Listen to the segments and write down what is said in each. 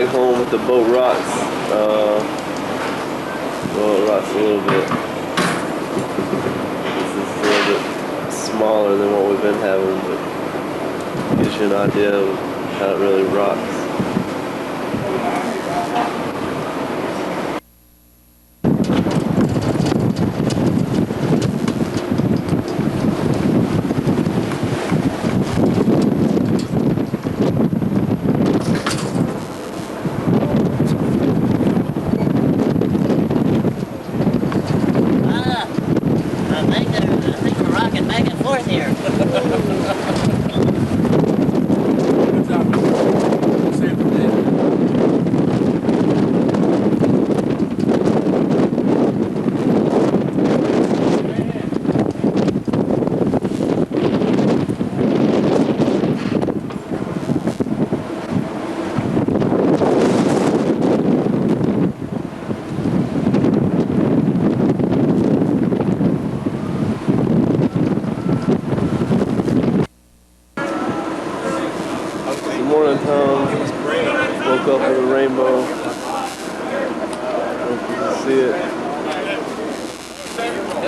back home with the boat rocks. Well, it rocks a little bit. This is a little bit smaller than what we've been having, but gives you an idea of how it really rocks. Morning time, woke up with a rainbow. Hope you can see it.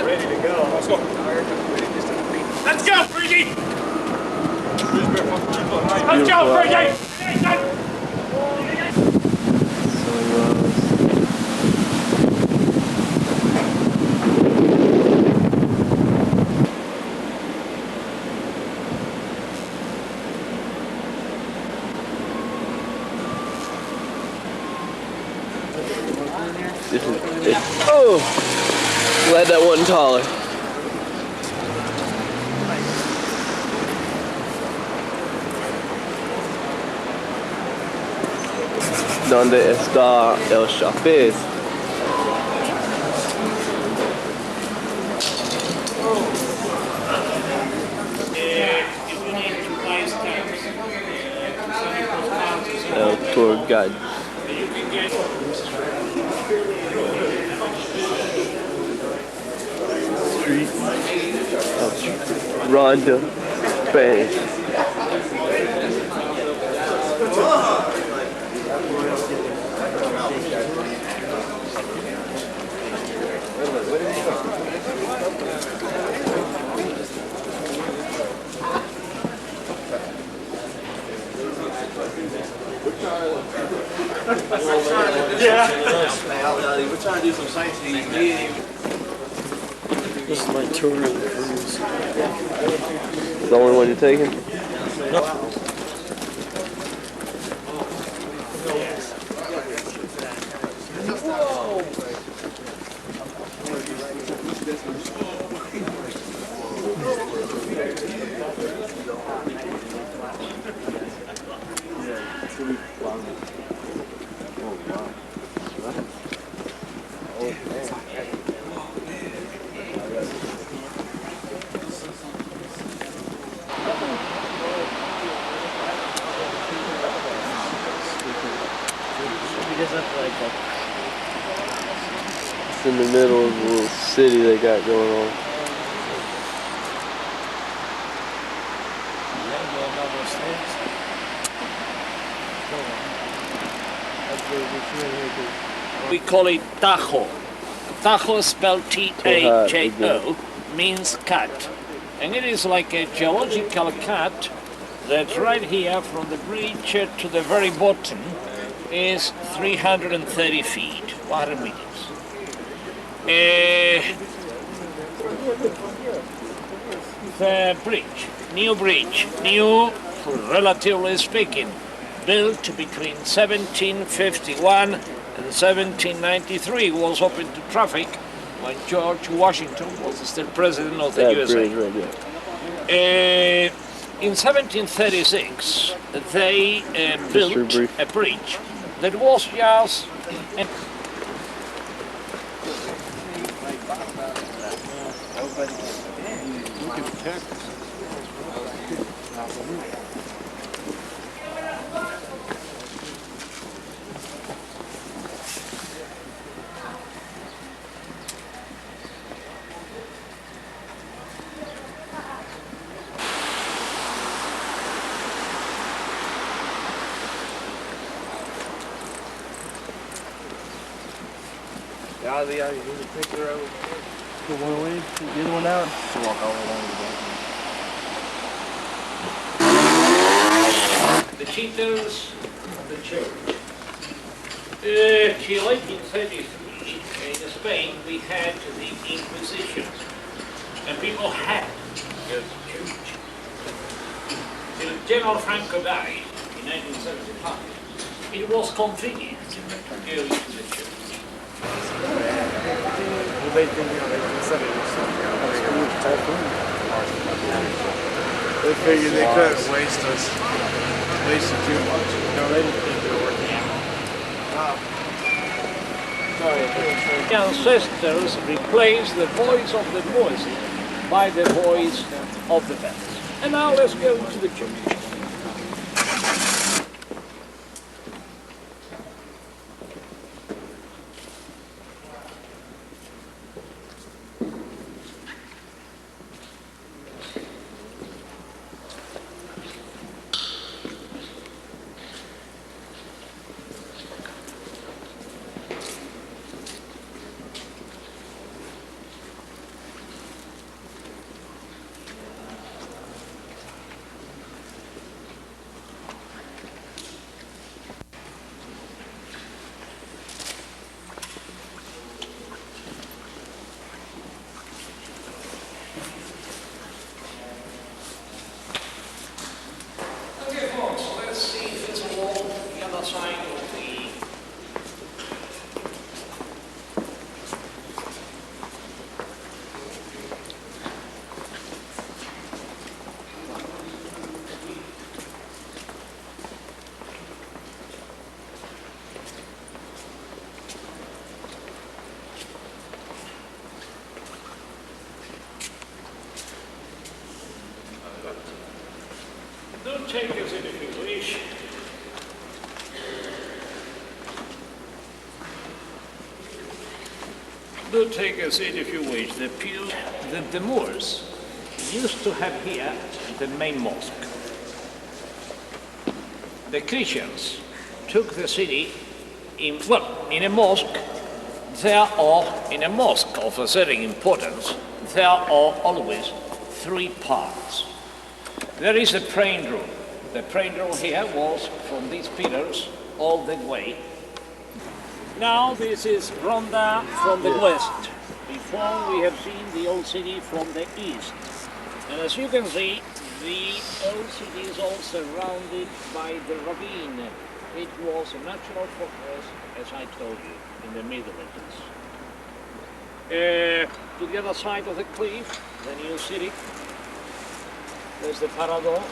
Ready to go. Let's go. Let's go, Freaky! Let's go, Freaky! Oh, glad that wasn't taller. ¿Dónde está el chapiz? El tour guide. Street of Ronda, Spain. Yeah. We're trying to do some sightseeing. This is my tour of the cruise. It's the only one you're taking? No. It's in the middle of the little city they got going on. We call it Tajo. Tajo spelled T-A-J-O means cut. And it is like a geological cut that right here from the bridge to the very bottom is 330 feet, 100 meters. The bridge, new relatively speaking, built between 1751 and 1793, was open to traffic when George Washington was still president of the USA. Bridge, right, yeah. In 1736, they built a bridge that was just... Yeah, you need to take her over. Put one away, take the other one out. To walk all along the back. The cheaters of the church. Till 1833, in Spain, we had the Inquisition, and people had to go to church. Till General Franco died in 1975, it was convenient to go to the church. Well, they think, they consider it something. They figured they couldn't waste us. Wasted too much. No, they didn't think they were working out. The ancestors replaced the voice of the voices by the voice of the bells. And now let's go to the church. Okay, folks, let's see if it's all the other side of the Don't take us in if you wish. Do take us in if you wish. The Moors used to have here the main mosque. The Christians took the city in a mosque. In a mosque of a certain importance, there are always three parts. There is a praying room. The praying room here was from these pillars all the way. Now this is Ronda from the west. Before we have seen the old city from the east. And as you can see, the old city is all surrounded by the ravine. It was a natural fortress, as I told you, in the Middle Ages. To the other side of the cliff, the new city. There's the Parador,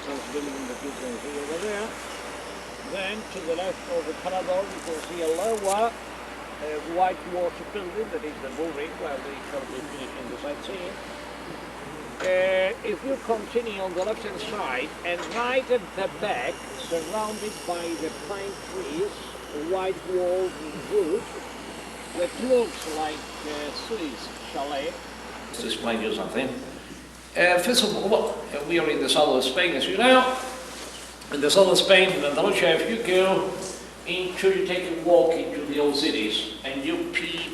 this building that you can see over there. Then to the left of the Parador you can see a lower whitewater building, that is the building where we shall be finishing the sightseeing. If you continue on the left hand side and right at the back, surrounded by the pine trees, white walled wood, that looks like Swiss chalet. To explain you something. First of all, we are in the south of Spain, as you know. In the south of Spain, in Andalusia, if you go into, you take a walk into the old cities, and you peep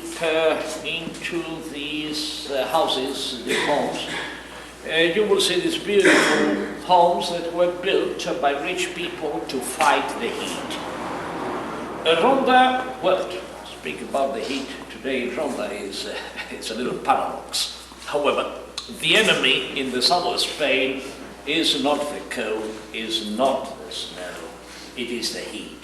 into these houses, the homes, you will see these beautiful homes that were built by rich people to fight the heat. Ronda, well, speak about the heat today, Ronda is it's a little paradox. However, the enemy in the south of Spain is not the cold, is not the snow, it is the heat.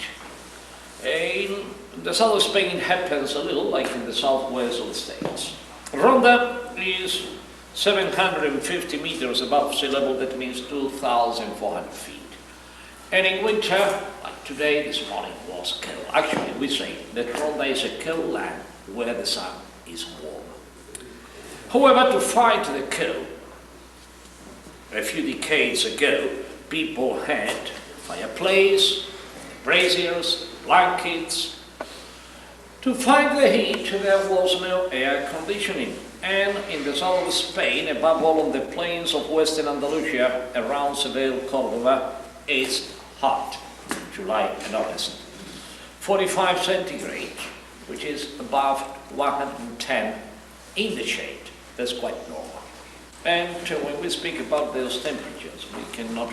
In the south of Spain it happens a little like in the southwest of the States. Ronda is 750 meters above sea level, that means 2,400 feet. And in winter, like today, this morning was cold. Actually, we say that Ronda is a cold land where the sun is warm. However, to fight the cold, a few decades ago, people had fireplace, braziers, blankets. To fight the heat, there was no air conditioning. And in the south of Spain, above all on the plains of western Andalusia, around Seville, Córdoba, it's hot, July and August. 45 centigrade, which is above 110 in the shade. That's quite normal. And when we speak about those temperatures, we cannot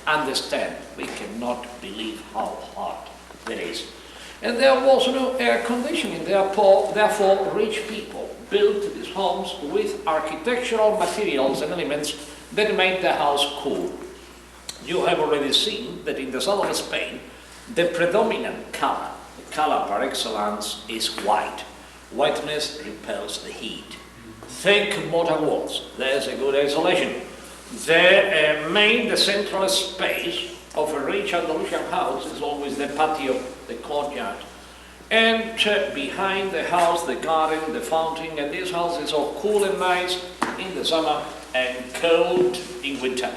understand, we cannot believe how hot it is. And there was no air conditioning, therefore rich people built these homes with architectural materials and elements that made the house cool. You have already seen that in the south of Spain, the predominant color, the color par excellence, is white. Whiteness repels the heat. Thick mortar walls, there's a good isolation. The central space of a rich Andalusian house is always the patio, the courtyard. And behind the house, the garden, the fountain, and these houses are cool and nice in the summer and cold in winter.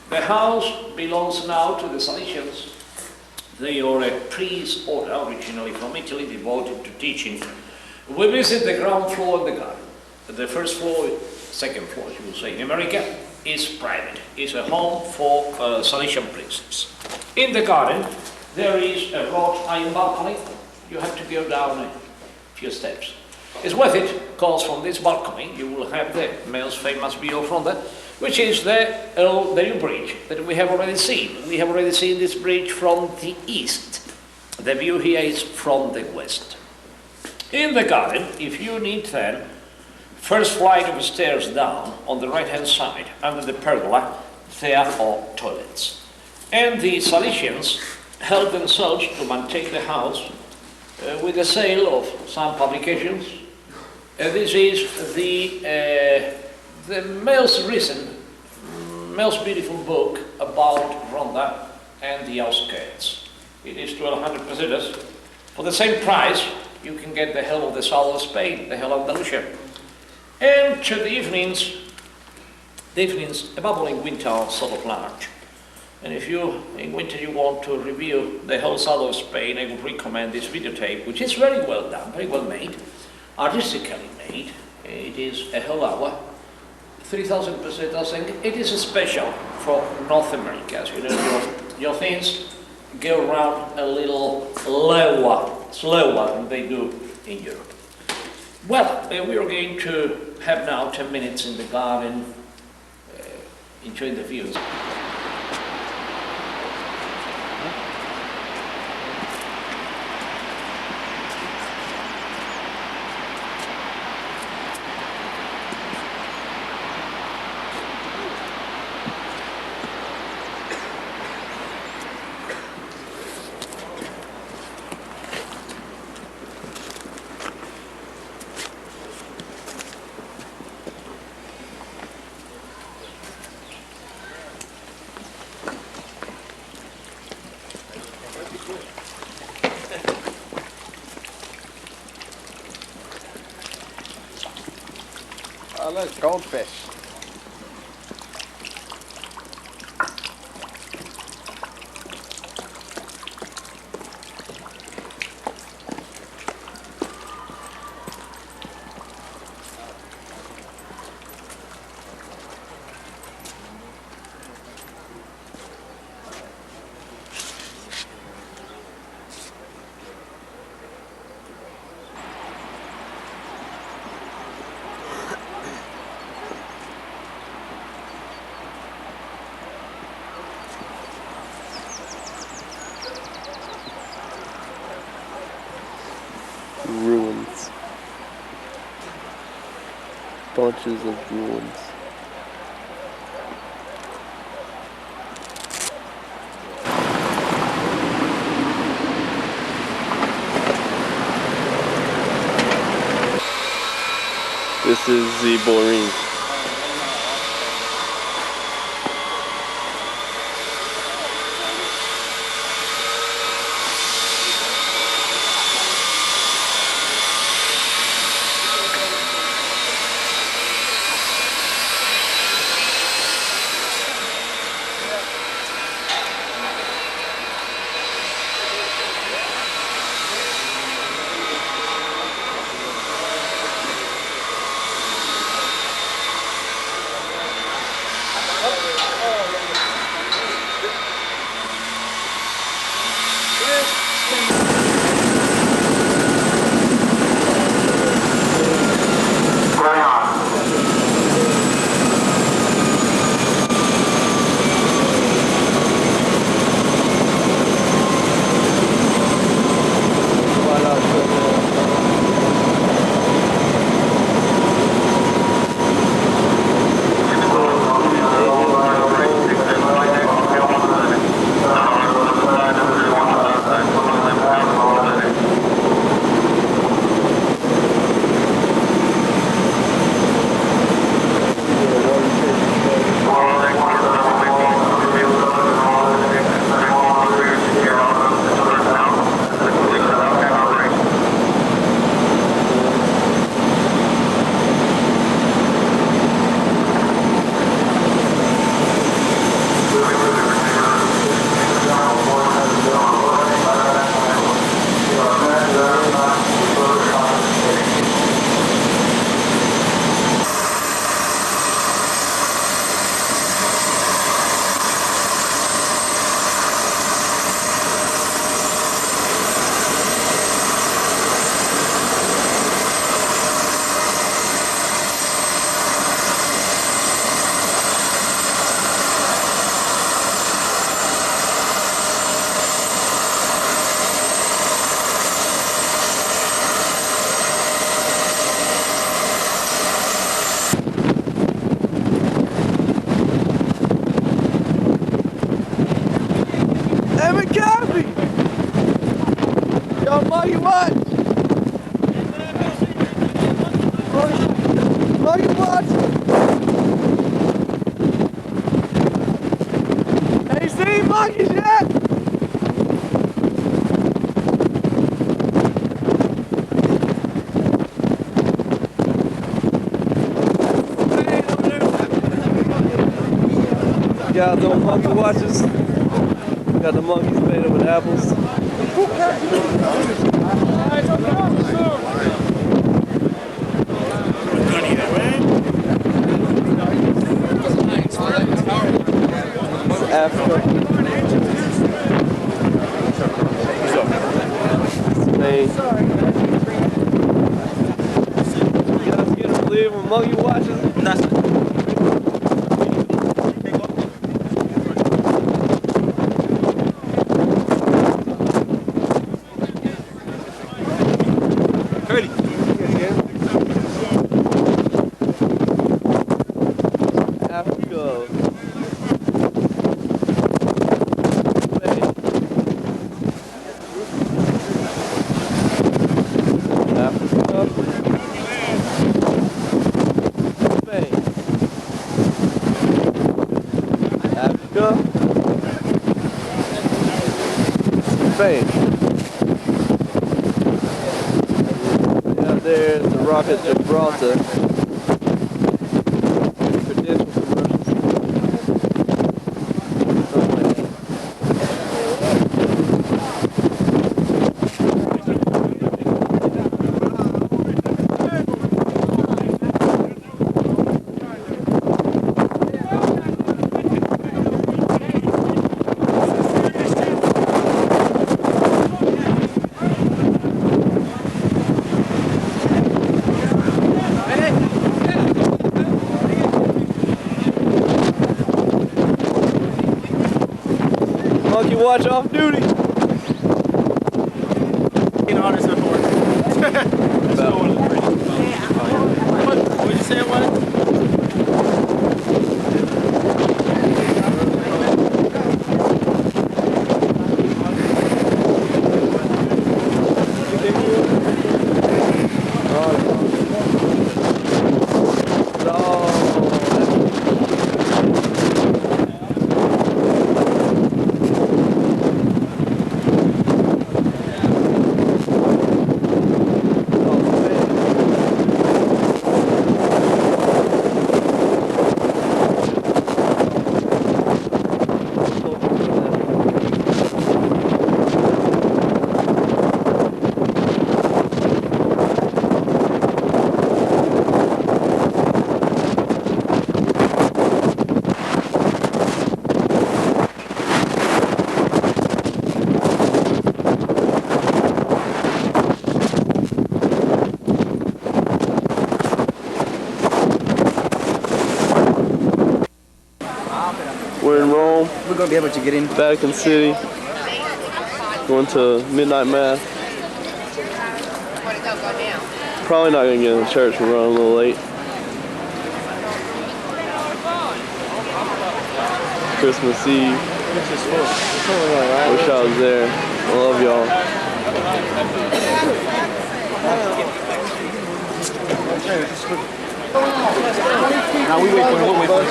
The house belongs now to the Salesians. They are a priest order originally from Italy, devoted to teaching. We visit the ground floor and the garden. The first floor, second floor, as you will say, in America, is private. It's a home for Salesian priests. In the garden, there is a wrought iron balcony. You have to go down a few steps. It's worth it, because from this balcony you will have the most famous view from there, which is the new bridge that we have already seen. We have already seen this bridge from the east. The view here is from the west. In the garden, if you need then, first flight of stairs down on the right-hand side, under the pergola, there are toilets. And the Salesians help themselves to maintain the house with the sale of some publications. This is the most recent, most beautiful book about Ronda and the outskirts. It is 1,200 pesetas. For the same price, you can get the whole of the south of Spain, the whole of Andalusia. And the evenings, above all in winter, are sort of large. And if in winter you want to review the whole south of Spain, I would recommend this videotape, which is very well done, very well made, artistically made. It is a whole hour, 3,000 pesetas, and it is a special for North America. As you know, your things go around a little slower than they do in Europe. Well, we are going to have now 10 minutes in the garden, enjoying the views. Oh, look, goldfish. Ruins. Bunches of ruins. This is the Borin. doing, Kathy? Y'all monkey watch? Monkey watch? Ain't seen monkeys yet? Got the monkey watches. Got the monkeys made up with apples. Africa. Spain. You guys get to believe in monkey watches? Kerley. Africa. Spain. Out there is the rock at Gibraltar. Credential commercials. Monkey watch off duty. Honest before. What did you say it was? We're in Rome, We're gonna be able to get in. Vatican City, going to midnight mass. Probably not gonna get in the church, we're running a little late. Christmas Eve. Wish I was there. I love y'all. Now we wait for him. We'll wait for him.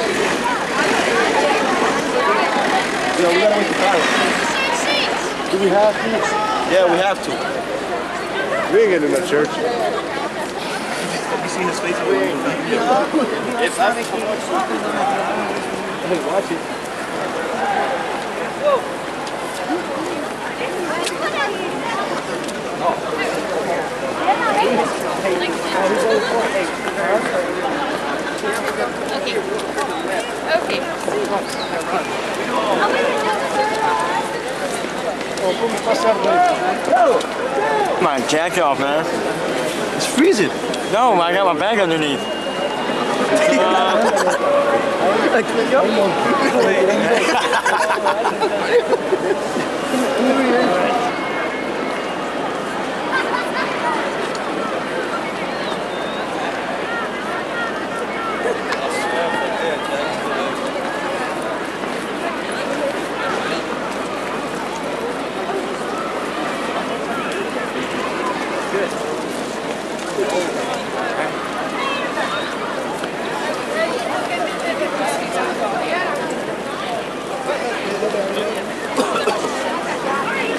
Yeah, we gotta wait for Tyler. Do we have to? Yeah, we have to. We ain't getting in that church. You see his face? It's Hey, watch it. Okay. Come on, jack off, man. It's freezing. No, I got my bag underneath.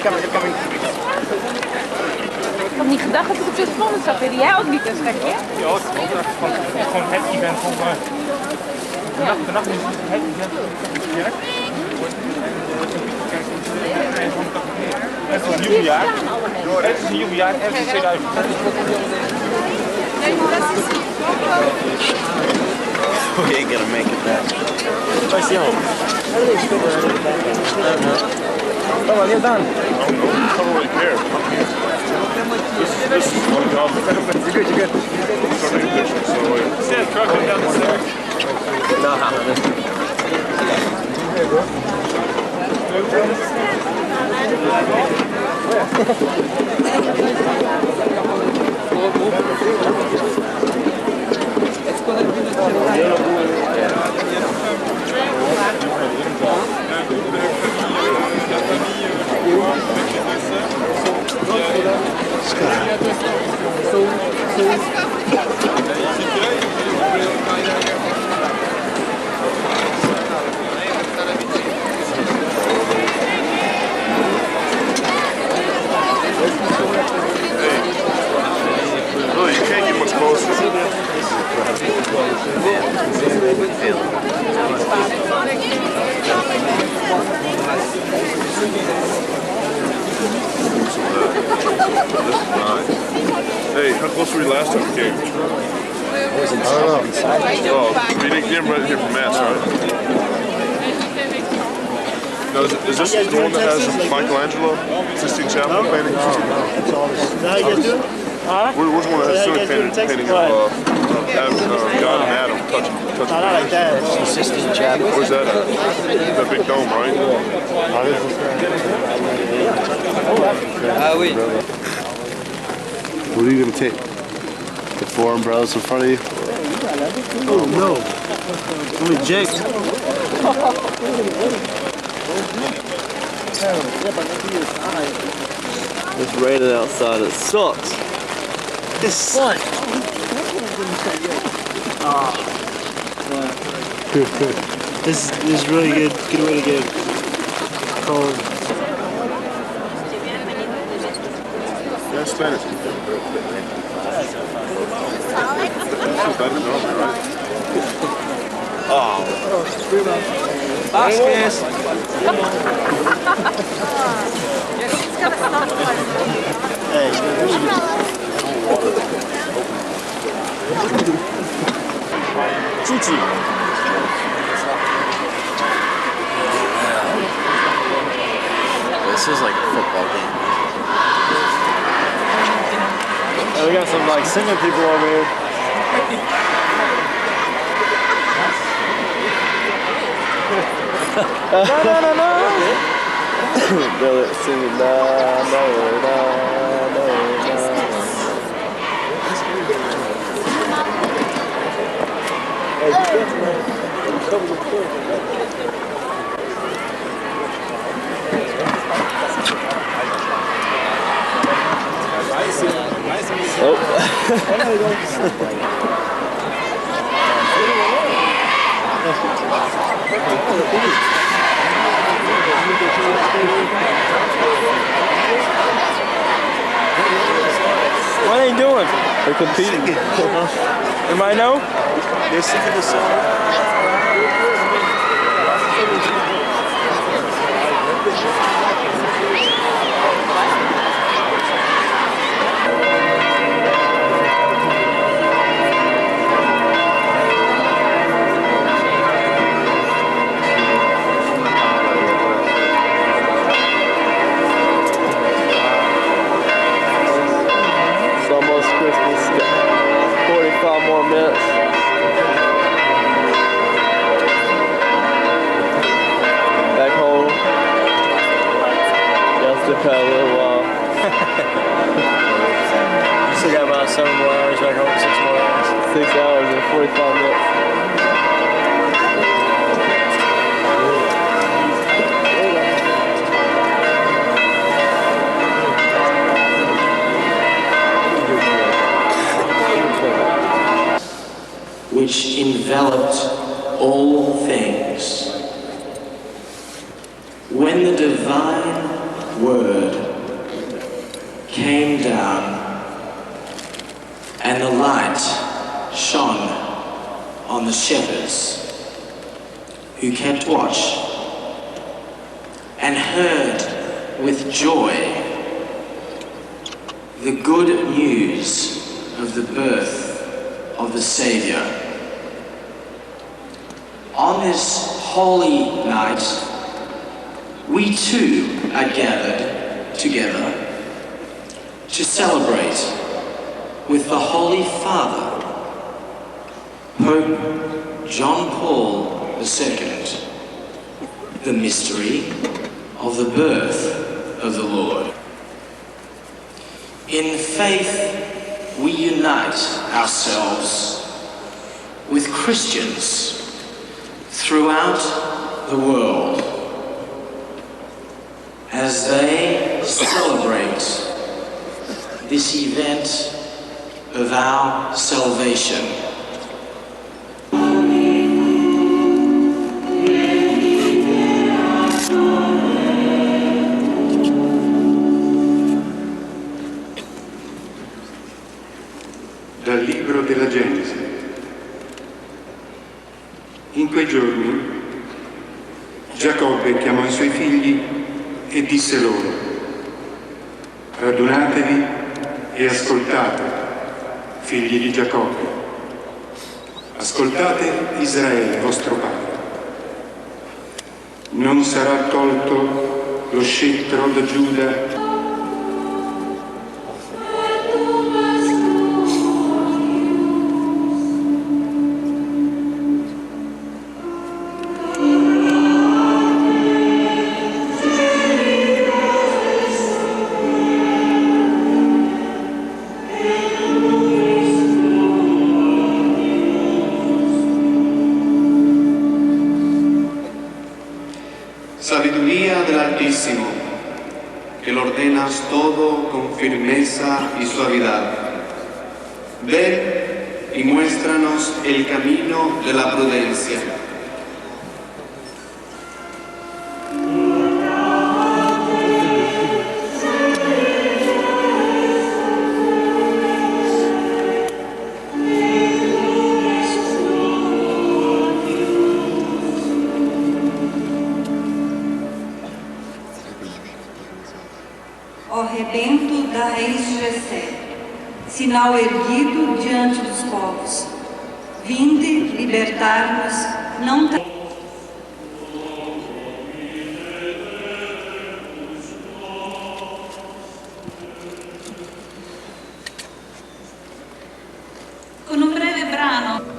Ik had niet gedacht dat ik op zo'n spannend zag. Vind jij ook niet een schekje? Ja, het is ook echt gewoon het event van vannacht is het event van de kerk. Het is een nieuwjaar. Het is een nieuwjaar, het is 2000. We ain't gonna make it back. Where's the home? Come on, you're done. I don't really care. This is my job. You're good, you're good. I'm trying to take a picture, so like... See that truck coming down the stairs? Hey, bro. Really, you can't get much closer. This is nice. Hey, how close were you last time you came? I don't know. Oh, you didn't get right here from Mass, right? Now, is this the one that has Michelangelo, Sistine Chapel painting? How you guys doing? Where's one that has Ceiling painting of God and Adam touching? Not like that. It's the Sistine Chapel. Where's that at? That big dome, right? Wait. What are you gonna take? The four umbrellas in front of you? Oh no. Only Jake. It's raining outside. It sucks. This sucks. This is really good. Good way to get cold. Yeah, Spanish. Vasquez. Chichi. This is like a football game. We got some like singing people over here. No. They're singing na. What are they doing? They're competing. Anybody know? They're singing the song. It's almost Christmas. 45 more minutes. Back home. Just to cut a little while. You still got about 7 more hours back home, 6 more hours. 6 hours and 45 minutes. Which enveloped all things. When the divine word came down, and the light shone on the shepherds who kept watch and heard with joy the good news of the birth of the Savior. On this holy night, we too are gathered together to celebrate with the Holy Father, Pope John Paul II, the mystery of the birth of the Lord. In faith, we unite ourselves with Christians throughout the world as they celebrate this event of our salvation. Dal libro della Genesi. In quei giorni Giacobbe chiamò i suoi figli e disse loro: radunatevi e ascoltate, figli di Giacobbe. Ascoltate Israele, vostro padre. Non sarà tolto lo scettro da Giuda. Sabiduría del Altísimo, que lo ordenas todo con firmeza y suavidad. Ven y muéstranos el camino de la prudencia. Ó rebento da raiz de Jessé, sinal erguido diante dos povos, vinde libertar-nos, não tem. Con un breve brano.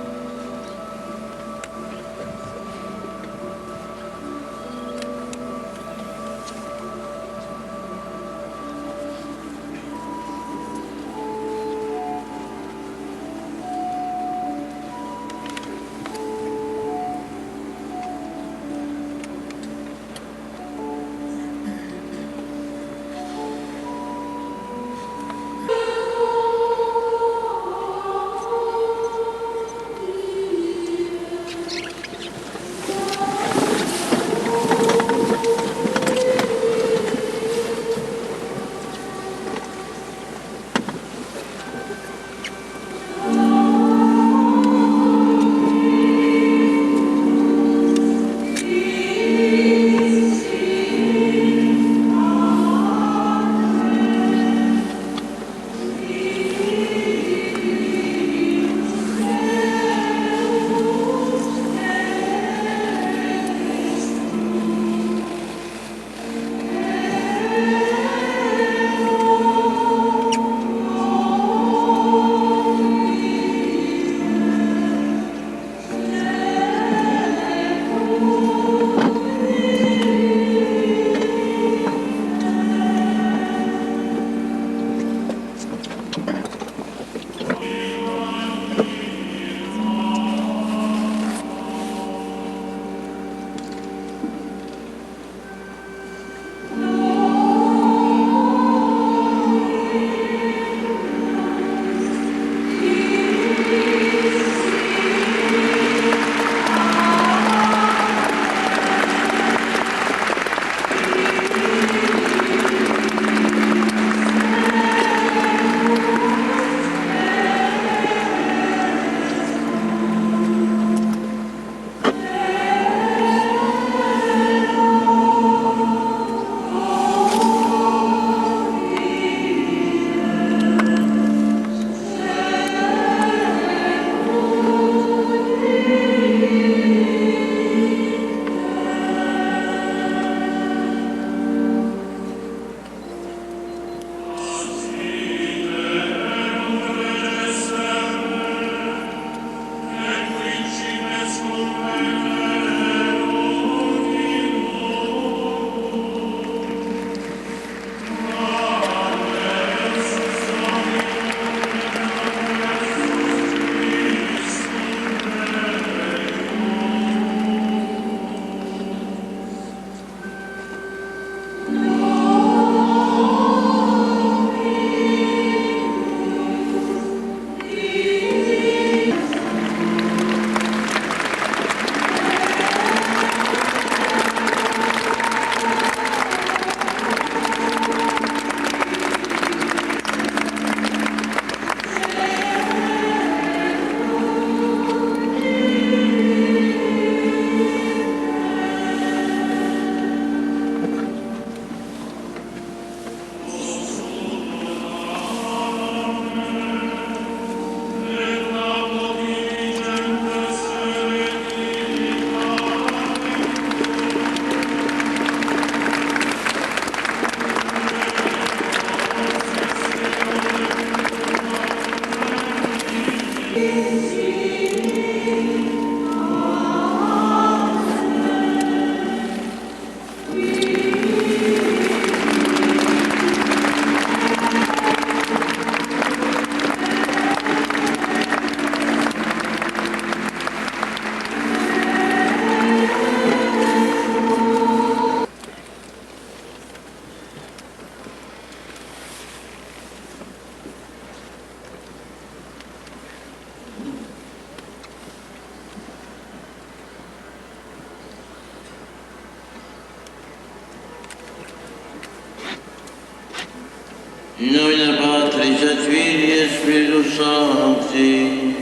In nomine Patris et Filii et Spiritus Sancti.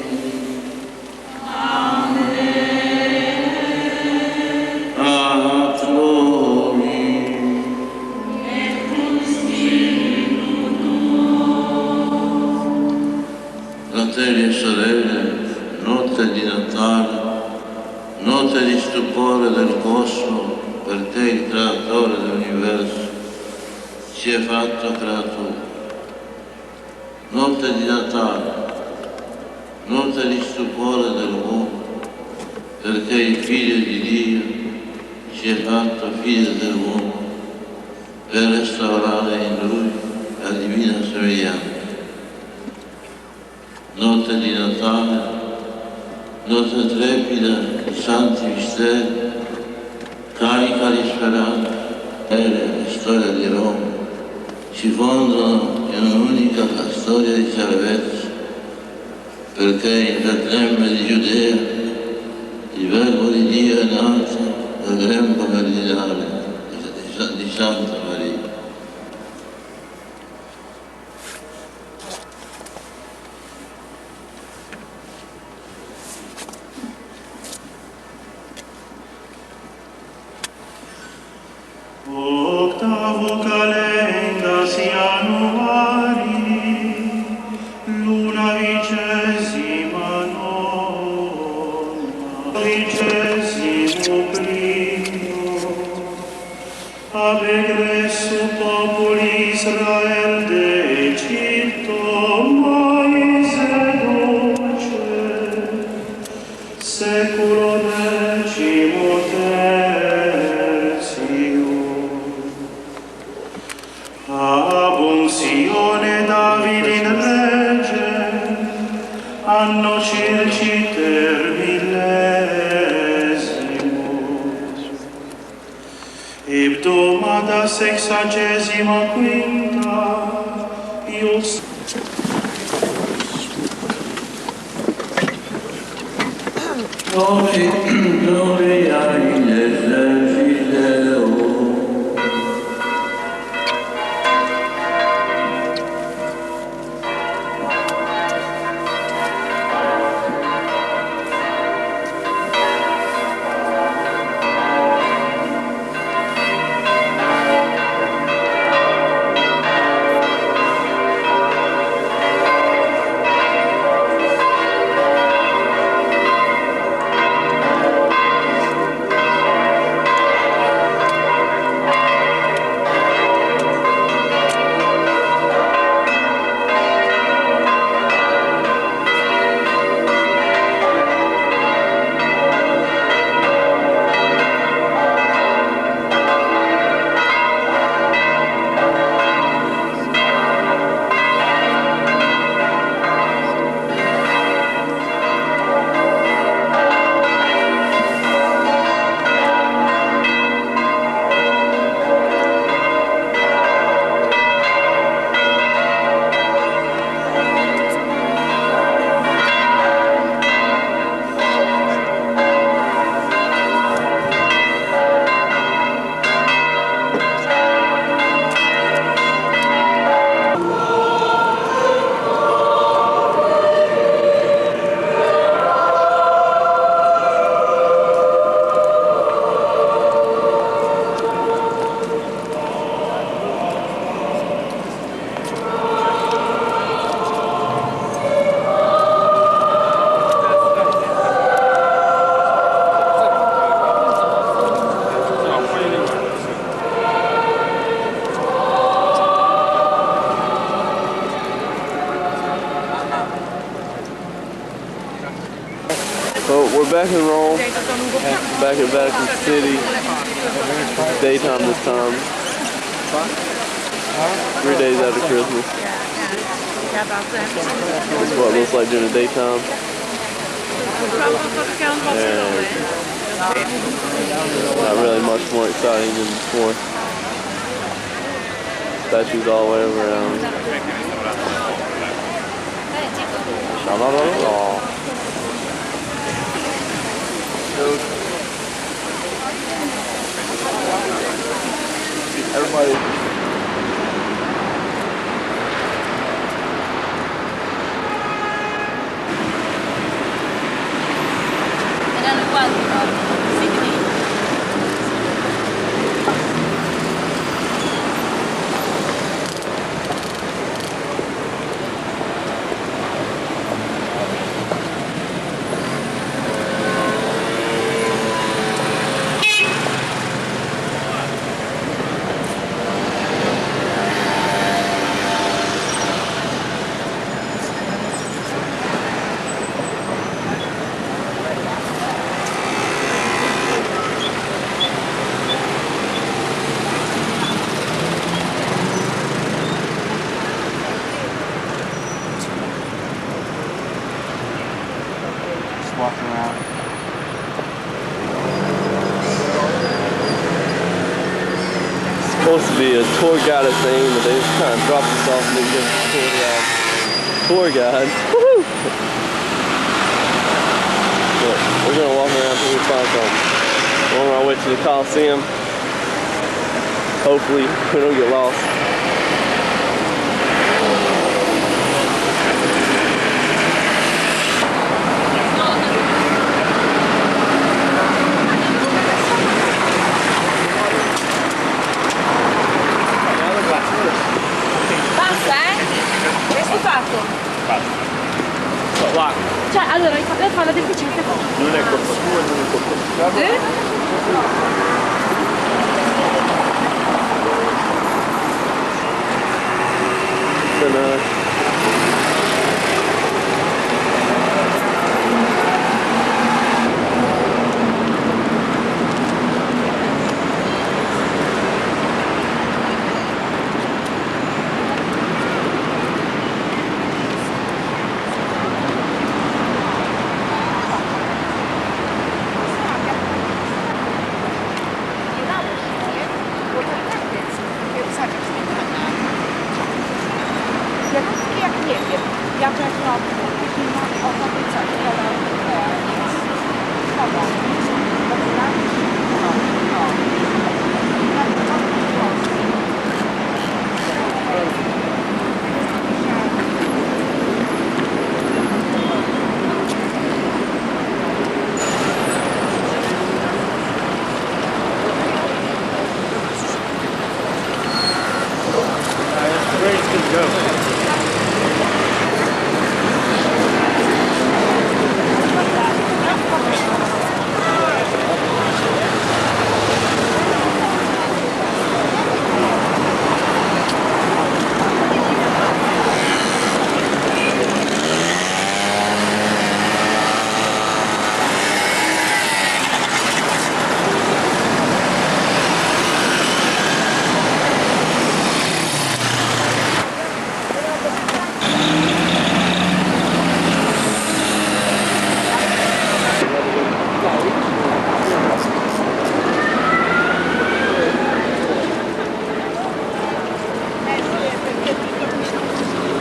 Ad glory. Fratelli e sorelle, notte di Natale, notte di stupore del cosmo, perché il creatore dell'universo si è fatto creatura. Notte di Natale, notte di stupore dell'uomo, perché il figlio di Dio si è fatto figlio dell'uomo per restaurare in lui la divina somiglianza. Notte di Natale, notte trepida di santi misteri, carica di speranza, e storia di Roma si fondono in un'unica storia di salvezza, perché in Betlemme di Giudea il Verbo di Dio è nato nel grembo meridionale di Santa Maria. Octavo calendas Januari, luna vicesima nona, vicesimo primo, ab egresso populi Israel de Egitto, Moise dolce, seculo decimo Abunzione David in regge, anno circiter millesimo, hebdomada sexagesima quinta, ius Gloria in eserciti Deo. We're back in Rome, back at Vatican City. It's daytime this time. 3 days after Christmas. This is what it looks like during the daytime. And not really much more exciting than before. Statues all the way around. Sha-la-la-la-la. Everybody. supposed to be a tour guide thing, but they just kind of dropped us off and didn't give us a tour guide. Woohoo! But we're gonna walk around until we find something. We're on our way to the Coliseum. Hopefully we don't get lost. Basta, questo fatto. Cioè, allora, lei fa la deficiente. Non è colpa tua e non è colpa tua.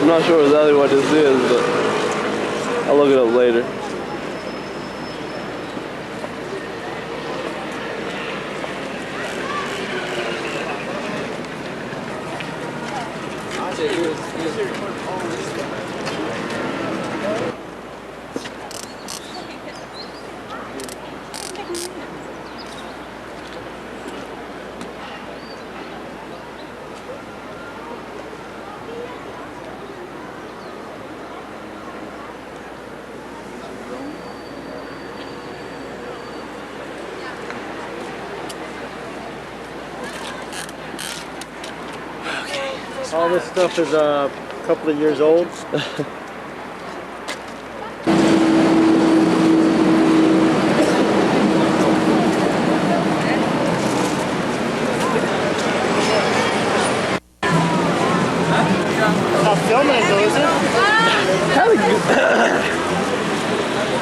I'm not sure exactly what this is, but I'll look it up later. All this stuff is a couple of years old. Not filming it though, is it?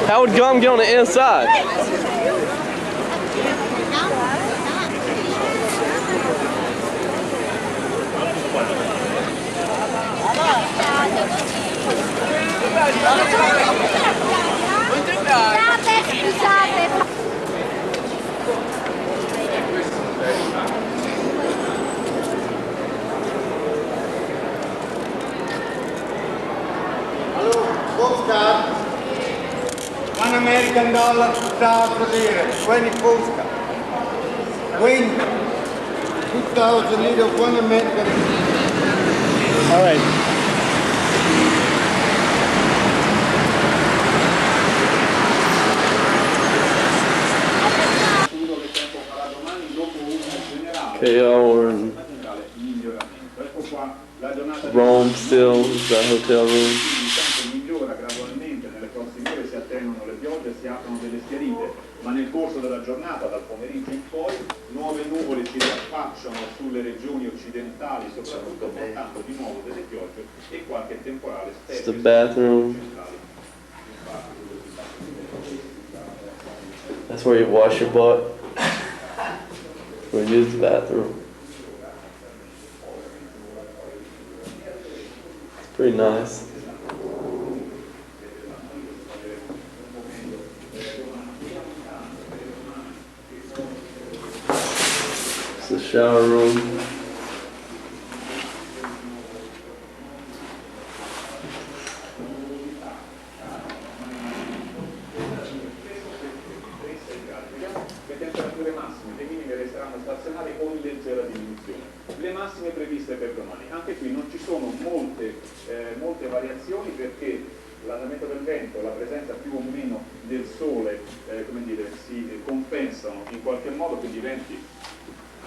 How would gum get on the inside? Postcard. One American dollar $1,000 lira. 20 postcard. Win. 2,000 lira. One American. All right. Okay, y'all, we're in Rome still, is that hotel room? Ma nel corso della giornata, dal pomeriggio in poi, nuove nuvole si riaffacciano sulle regioni occidentali, soprattutto portando di nuovo delle piogge e qualche temporale. It's the bathroom. That's where you wash your butt. Where you use the bathroom. Pretty nice. It's the shower room. Le temperature massime, le minime resteranno stazionarie o in leggera diminuzione. Le massime previste per domani, anche qui non ci sono molte variazioni perché l'andamento del vento, la presenza più o meno del sole, come dire, si compensano in qualche modo, quindi i venti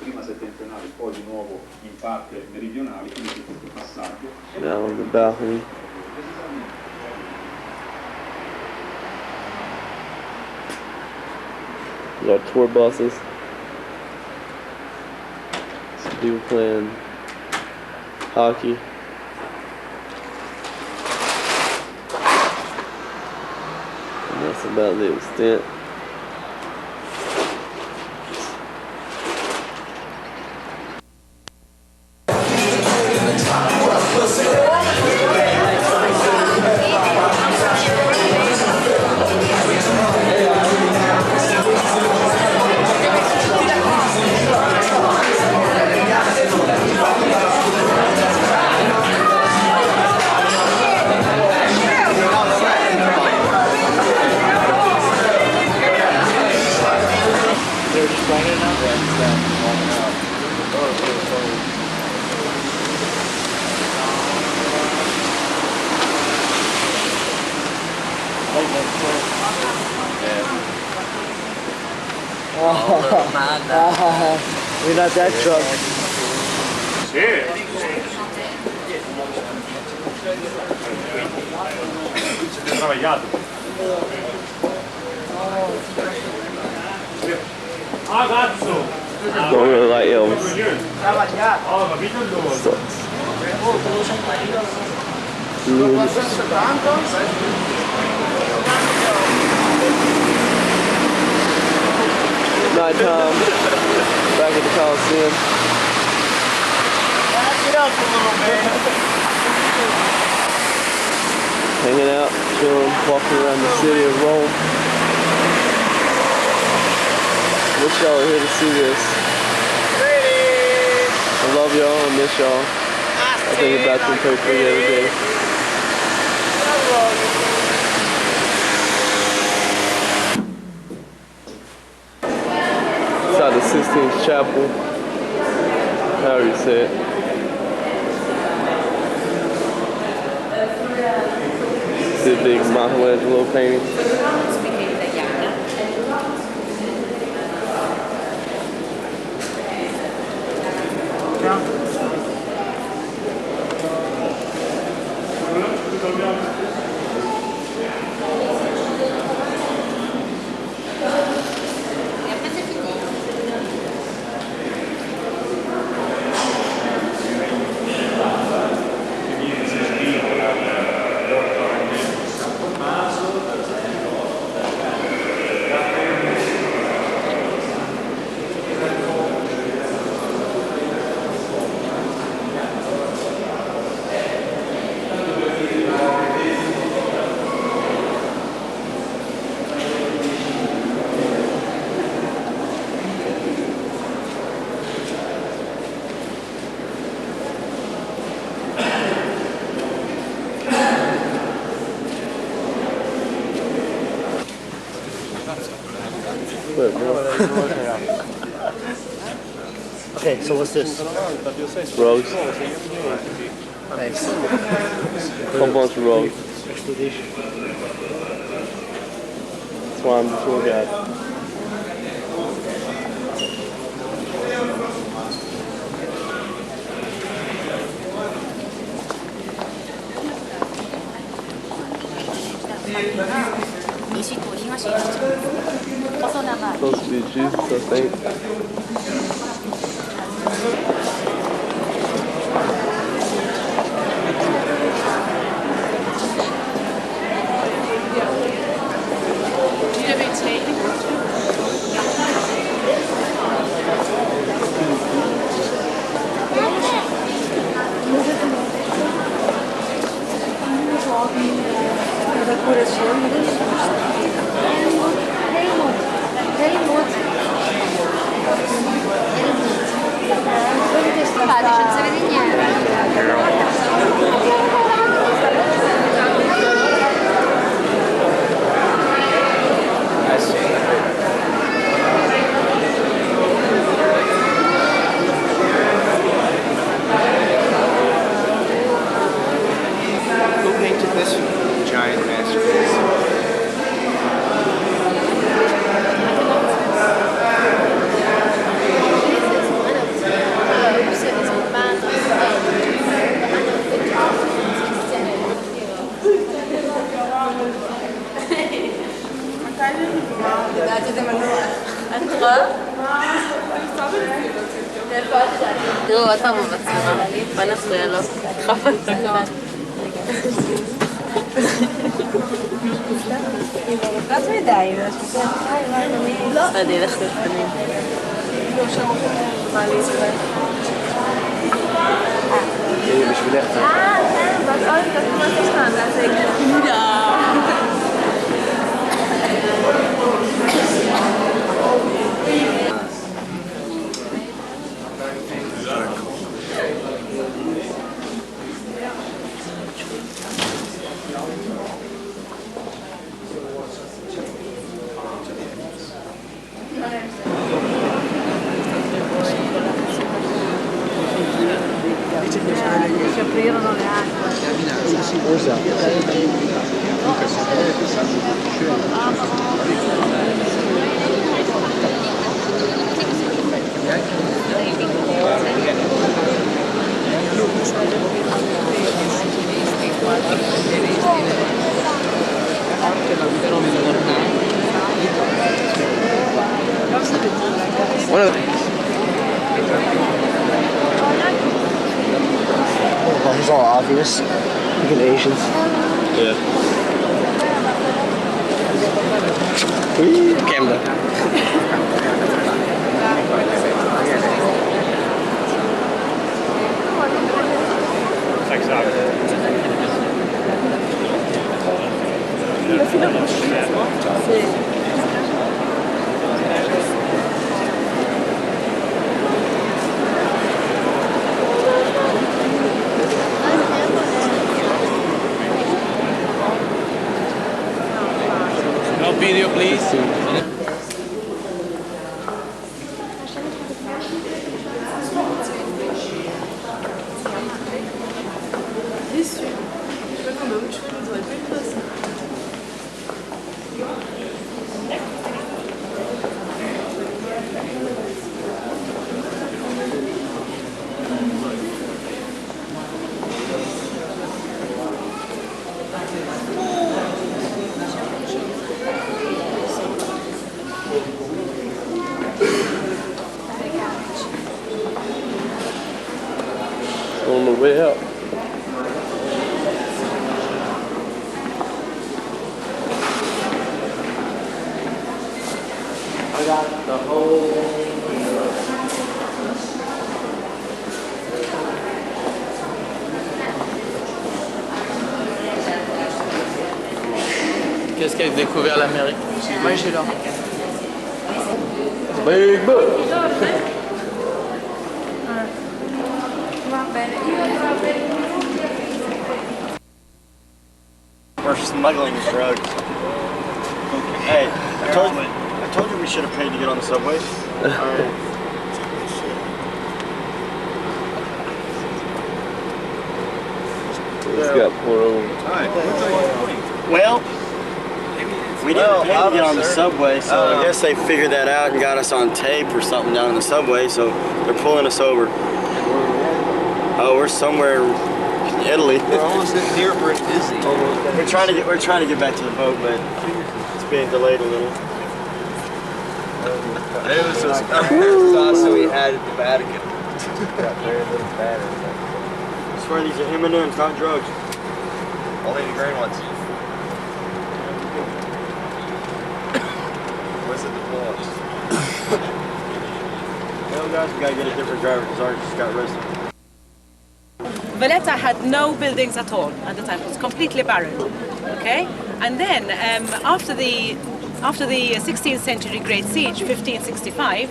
prima settentrionali, poi di nuovo in parte meridionali, quindi questo passaggio. Down on the balcony. We got tour buses. Some people playing hockey. And that's about the extent. We're not that drunk. Don't really like Elvis. Nighttime, back at the Coliseum. Back it up a little bit. Hanging out, chilling, walking around the city of Rome. Wish y'all were here to see this. I love y'all, I miss y'all. I think about you and pray for you every day. Inside the Sistine Chapel, however you say it. See the big Michelangelo painting. Okay, so what's this? Rose. Thanks. A whole bunch of rose. Expedition. That's why I'm the tour guide. Supposed to be Jesus, I think. Who painted this giant masterpiece? תראו, עוד פעם הוא בצורה, בוא נפריע לו. דחוף אותו קצת. קצת מדי, לא. אני אלך לפנים. בשבילך. ואז עוד קצת כמו ששכן, ואז זה si aprirono le acque. Well, it's all obvious. Look at Asians. Yeah. Camera. Thanks, Alex. No video, please. On the way out. I got the whole. Qu'est-ce qu'a découvert l'Amérique? Moi, j'ai là. Big book. We're smuggling drugs. Hey, I told you we should have paid to get on the subway. He's got poor old. Well, we didn't pay to get on the subway, so I guess they figured that out and got us on tape or something down in the subway, so they're pulling us over. Oh, we're somewhere in Italy. We're almost near Disney. We're trying to get back to the boat, but it's being delayed a little. It was just sauce we had at the Vatican. Got very little battery. I swear these are M&M's, not drugs. Only the green ones. Where's the diplomas? Well, guys, we gotta get a different driver because ours just got arrested. Valletta had no buildings at all at the time. It was completely barren. Okay, and then after the 16th century Great Siege, 1565,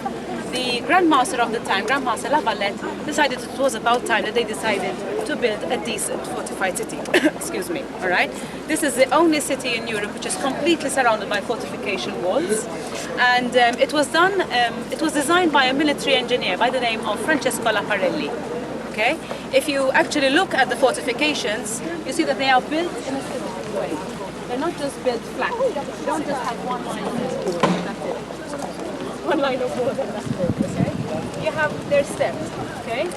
the Grand Master of the time, Grand Master La Valletta, decided it was about time that they decided to build a decent fortified city. Excuse me, all right? This is the only city in Europe which is completely surrounded by fortification walls. And it was designed by a military engineer by the name of Francesco Laparelli. Okay? If you actually look at the fortifications, you see that they are built in a specific way. They're not just built flat. You don't just have one line of board and that's it. One line of board and that's it, okay? You have their steps, okay?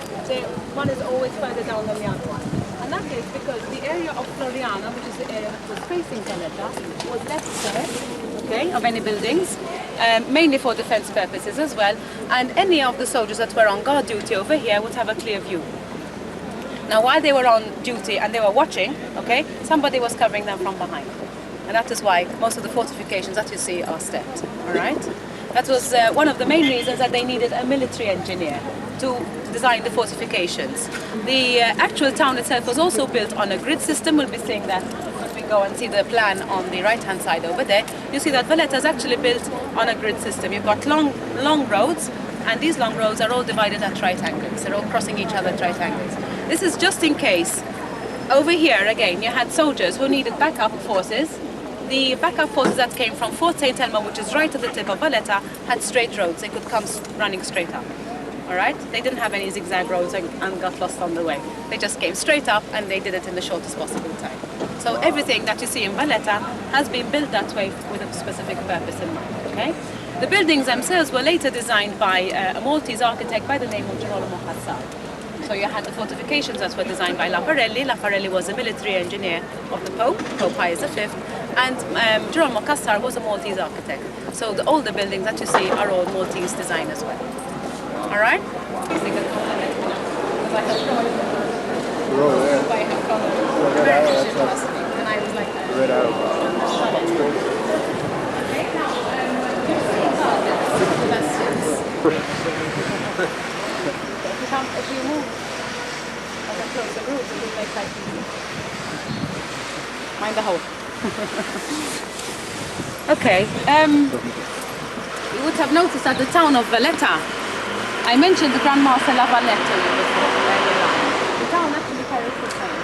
One is always further down than the other one. And that is because the area of Floriana, which is the area that was facing Valletta, was left spare, okay, of any buildings, mainly for defense purposes as well, and any of the soldiers that were on guard duty over here would have a clear view. Now, while they were on duty and they were watching, okay, somebody was covering them from behind. And that is why most of the fortifications that you see are stepped, all right? That was one of the main reasons that they needed a military engineer to design the fortifications. The actual town itself was also built on a grid system. We'll be seeing that when we go and see the plan on the right-hand side over there. You see that Valletta is actually built on a grid system. You've got long roads, and these long roads are all divided at right angles. They're all crossing each other at right angles. This is just in case. Over here, again, you had soldiers who needed backup forces. The backup forces that came from Fort St. Elmo, which is right at the tip of Valletta, had straight roads. They could come running straight up. All right? They didn't have any zigzag roads and got lost on the way. They just came straight up and they did it in the shortest possible time. So everything that you see in Valletta has been built that way with a specific purpose in mind, okay? The buildings themselves were later designed by a Maltese architect by the name of Nassau. So you had the fortifications that were designed by Laparelli. Laparelli was a military engineer of the Pope Pius V, and Girolamo Cassar was a Maltese architect. So all the buildings that you see are all Maltese design as well. All right? If you move across the route, it will make life easy. Mind the hole. Okay. You would have noticed that the town of Valletta, I mentioned the Grand Master La Valletta before. The town actually carries the same.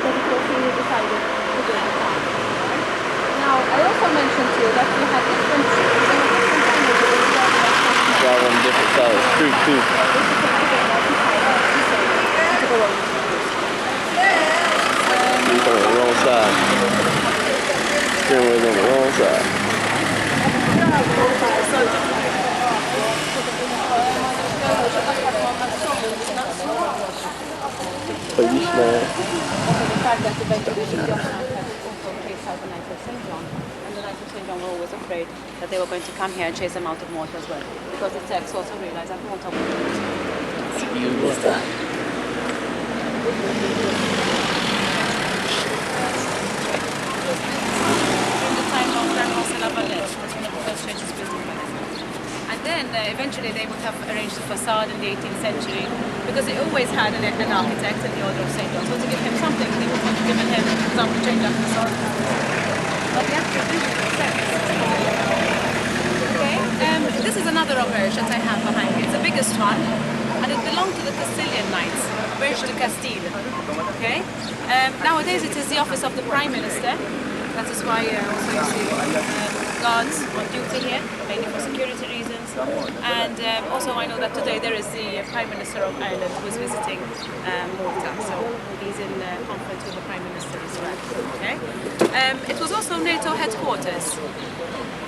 Because of course he decided to build the town. Now, I also mentioned to you that we had different Drive on different sides of the street too. He's on the wrong side. Steering wheel's on the wrong side. Police man. The fact that eventually the John also chased out the Knights of St. John, and the Knights of St. John were always afraid that they were going to come here and chase them out of Malta as well, because the Turks also realized that Malta was Use that. in the time of Grand Master La Valletta, was one of the first churches built in Valletta. And then eventually they would have arranged the facade in the 18th century, because they always had an architect in the Order of St. John. So to give him something, they would have given him, for example, change that facade. But the actual vision was set. Okay, this is another auberge that I have behind me. It's the biggest one, and it belonged to the Castilian Knights, Auberge de Castile. Okay, nowadays it is the office of the Prime Minister. That is why also you see guards on duty here, mainly for security reasons. And also I know that today there is the Prime Minister of Ireland who is visiting Malta, so he's in conference with the Prime Minister as well. Okay, it was also NATO headquarters.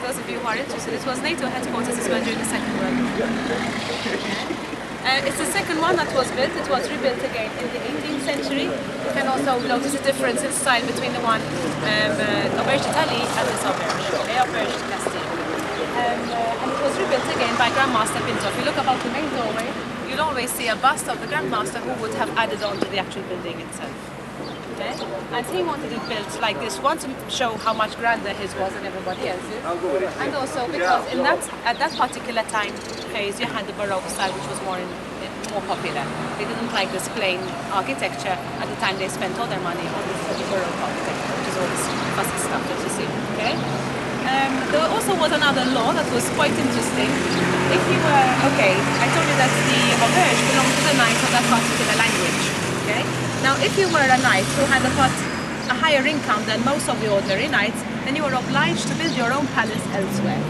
Those of you who are interested, it was NATO headquarters as well during the Second World War. It's the second one that was built. It was rebuilt again in the 18th century. You can also notice a difference in style between the one Auberge d'Italie and this Auberge de Castile. And it was rebuilt again by Grand Master Pinto. If you look about the main doorway, you'll always see a bust of the Grand Master who would have added on to the actual building itself. Okay? And he wanted it built like this, one to show how much grander his was than everybody else's, and also because at that particular time phase you had the Baroque style, which was more popular. They didn't like this plain architecture. At the time they spent all their money on this Baroque architecture, which is all this fussy stuff that you see. Okay? There also was another law that was quite interesting. If you were, okay, I told you that the auberge belonged to the knights of that particular language, okay? Now, if you were a knight who had a higher income than most of the ordinary knights, then you were obliged to build your own palace elsewhere,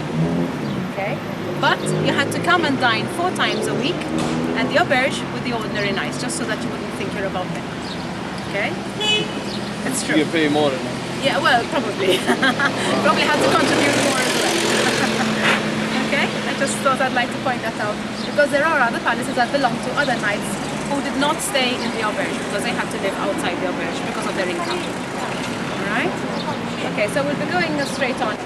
okay? But you had to come and dine 4 times a week at the auberge with the ordinary knights, just so that you wouldn't think you're above them, okay? That's true. You get paid more than that. Yeah, well, probably. Probably had to contribute more as well. Okay, I just thought I'd like to point that out, because there are other palaces that belong to other knights who did not stay in the auberge because they had to live outside the auberge because of their income. Alright? Okay, so we'll be going straight on.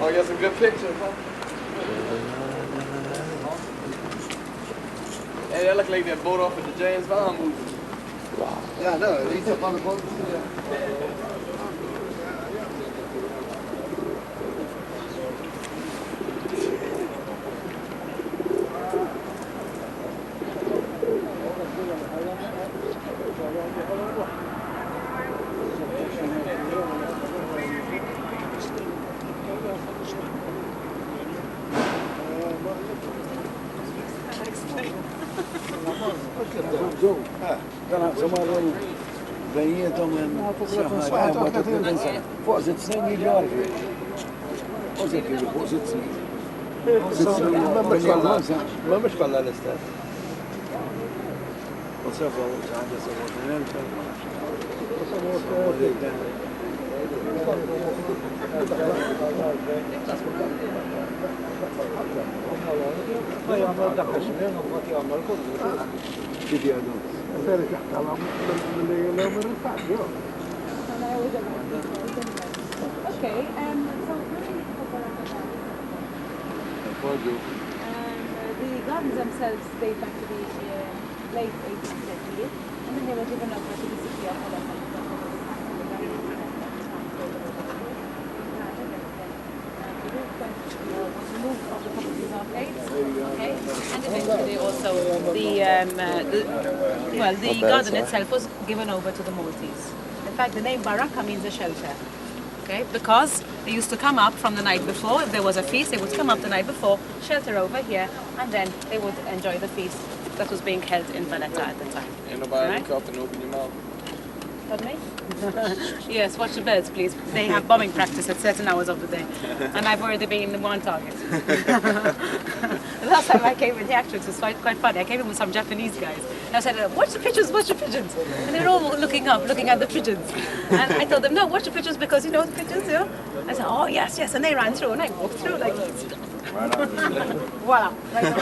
Oh, you got some good pictures, huh? Hey, that look like that boat off of the James Bond movie. Wow. Yeah, I know. He's up on the boat. Vamos falar nesta. Okay, the gardens themselves date back to the late 18th century, and then they were given over to the city of Valletta. Was removed from the properties of Gates, okay, and eventually also the garden itself was given over to the Maltese. In fact, the name Baraka means a shelter. Okay, because they used to come up from the night before. If there was a feast, they would come up the night before, shelter over here, and then they would enjoy the feast that was being held in Valletta at the time. Ain't nobody look up and open your mouth. Pardon me? Yes, watch the birds, please. They have bombing practice at certain hours of the day, and I've already been one target. The last time I came in here, actually, it was quite funny. I came in with some Japanese guys, and I said, watch the pigeons, watch the pigeons. And they're all looking up, looking at the pigeons. And I told them, no, watch the pigeons because you know the pigeons, yeah? I said, oh, yes, yes. And they ran through, and I walked through like this. Voila. Right on.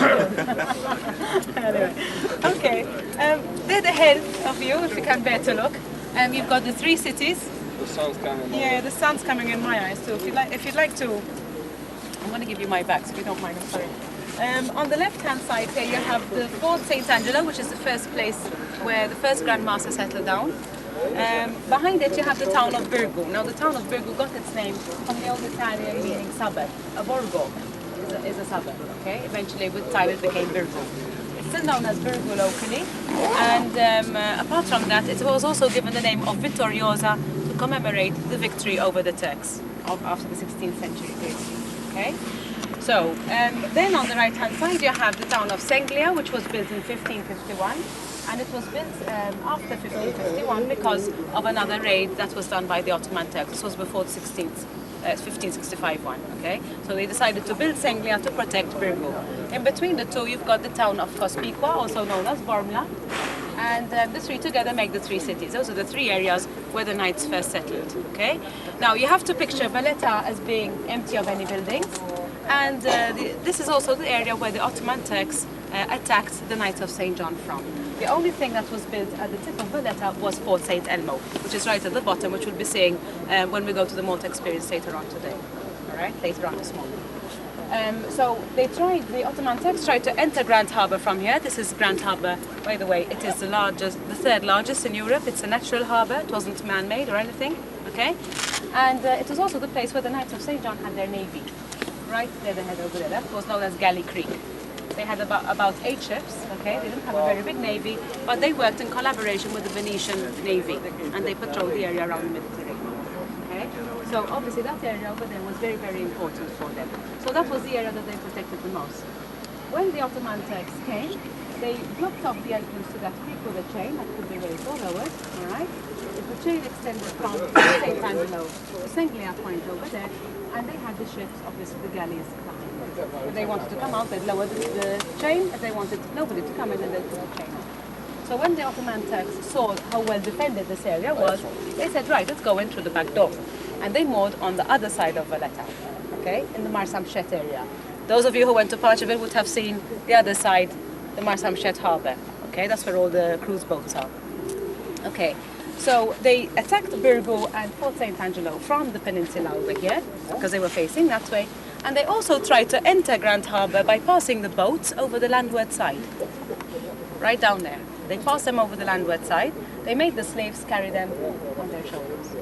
Anyway, okay. They're the head of you, if you can bear to look. You've got the 3 cities. The sun's coming. Yeah, the sun's coming in my eyes too. If you'd like to, I'm going to give you my back, so if you don't mind. I'm sorry. On the left-hand side here, you have the Fort St. Angelo, which is the first place where the first Grand Master settled down. Behind it, you have the town of Birgu. Now, the town of Birgu got its name from the old Italian meaning suburb. A borgo is a suburb. Okay. Eventually, with time, it became Birgu. Still known as Birgu locally, and apart from that, it was also given the name of Vittoriosa to commemorate the victory over the Turks after the 16th century period. Okay, so then on the right-hand side you have the town of Senglia, which was built in 1551, and it was built after 1551 because of another raid that was done by the Ottoman Turks. This was before the 1565 one, okay? So they decided to build Senglia to protect Birgu. In between the two, you've got the town of Cospiqua, also known as Bormla, and the 3 together make the 3 cities. Those are the 3 areas where the knights first settled, okay? Now, you have to picture Valletta as being empty of any buildings, and this is also the area where the Ottoman Turks attacked the Knights of St. John from. The only thing that was built at the tip of Valletta was Fort St. Elmo, which is right at the bottom, which we'll be seeing when we go to the Malta experience later on today. All right, later on this morning. So the Ottoman Turks tried to enter Grand Harbour from here. This is Grand Harbour, by the way. It is the third largest in Europe. It's a natural harbour. It wasn't man-made or anything. Okay, and it was also the place where the Knights of St. John had their navy. Right there, they had over there. That was known as Galley Creek. They had about 8 ships. Okay, they didn't have a very big navy, but they worked in collaboration with the Venetian navy, and they patrolled the area around the Mediterranean. Okay, so obviously that area over there was very, very important for them. So that was the area that they protected the most. When the Ottoman Turks came, they blocked off the entrance to that creek with a chain that could be raised or lowered. All right, the chain extended from St. Angelo to St. Lea Point over there, and they had the ships, obviously the galleys, coming. If they wanted to come out, they'd lower the chain. If they wanted nobody to come in, then they'd put the chain on. So when the Ottoman Turks saw how well defended this area was, they said, right, let's go in through the back door. And they moored on the other side of Valletta, okay, in the Marsamxett area. Those of you who went to Portugal would have seen the other side, the Marsamxett harbour, okay, that's where all the cruise boats are. Okay, so they attacked Birgu and Fort St. Angelo from the peninsula over here, because they were facing that way. And they also tried to enter Grand Harbour by passing the boats over the landward side, right down there. They passed them over the landward side. They made the slaves carry them on their shoulders.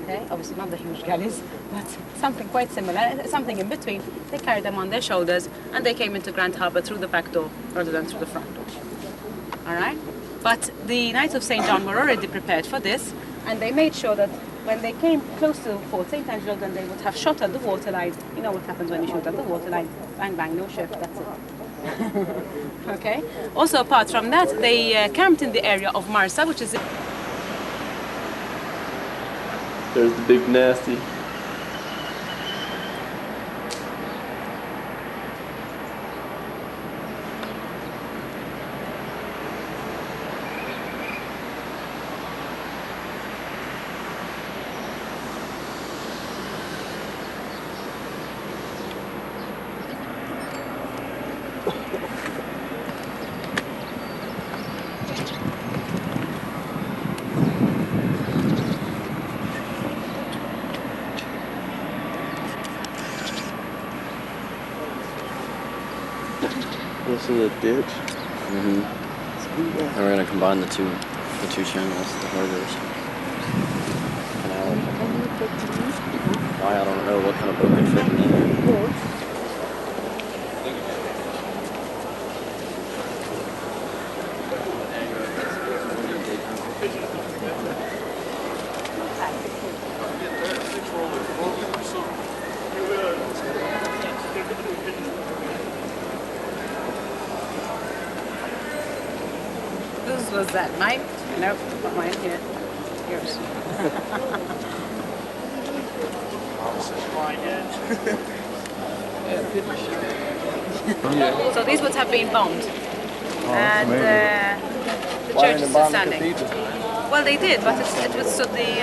Okay, obviously not the huge galleys, but something quite similar, something in between. They carried them on their shoulders, and they came into Grand Harbour through the back door rather than through the front door. All right? But the Knights of St. John were already prepared for this, and they made sure that when they came close to Fort St. Angelo, then they would have shot at the waterline. You know what happens when you shoot at the waterline. Bang, bang, no ship, that's it. Okay. Also, apart from that, they camped in the area of Marsa, which is... There's the big nasty. This is a ditch. Mm-hmm. And we're gonna combine the two channels, the harbors. Canal. I don't know what kind of boat could fit in there. Whose was that? Mine? Nope, not mine. Here. Yours. So these would have been bombed. And the church is still standing. Well, they did, but it withstood the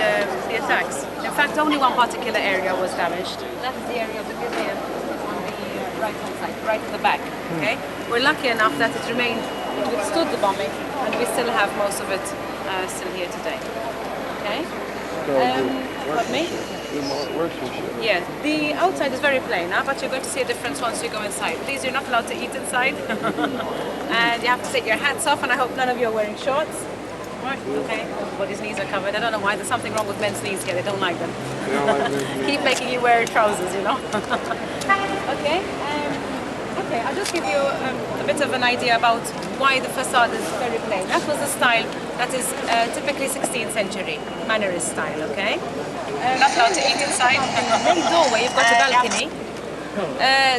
attacks. In fact, only one particular area was damaged. That's the area of the museum on the right-hand side, right at the back. Okay, we're lucky enough that it remained, it withstood the bombing, and we still have most of it still here today. Okay. Pardon me? Yeah, the outside is very plain, but you're going to see a difference once you go inside. Please, you're not allowed to eat inside, and you have to take your hats off. And I hope none of you are wearing shorts. Right, okay, everybody's knees are covered. I don't know why, there's something wrong with men's knees here, they don't like them. Keep making you wear trousers, you know. Okay, okay, I'll just give you a bit of an idea about why the facade is very plain. That was a style that is typically 16th century, Mannerist style, okay? Not allowed to eat inside. In the main doorway, you've got a balcony.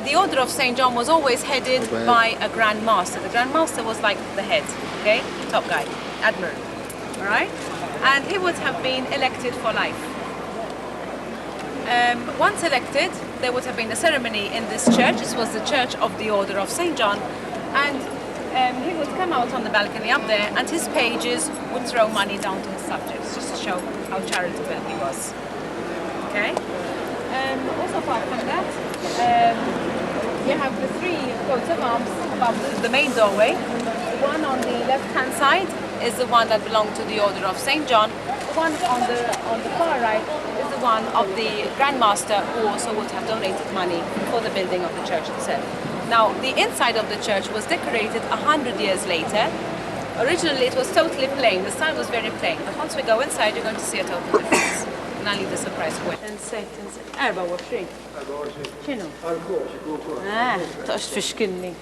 The Order of St. John was always headed by a Grand Master. The Grand Master was like the head, okay? Top guy, Admiral. Alright? And he would have been elected for life. Once elected, there would have been a ceremony in this church. This was the Church of the Order of St. John. And he would come out on the balcony up there, and his pages would throw money down to his subjects, just to show how charitable he was. Okay? Also apart from that, you have the three coats of arms above the main doorway. The one on the left-hand side is the one that belonged to the Order of St. John. The one on the far right is the one of the Grand Master, who also would have donated money for the building of the church itself. Now, the inside of the church was decorated 100 years later. Originally, it was totally plain. The style was very plain. But once we go inside, you're going to see a total difference. And I'll leave the surprise for you. Inside. 24. شنو؟ تشكلني.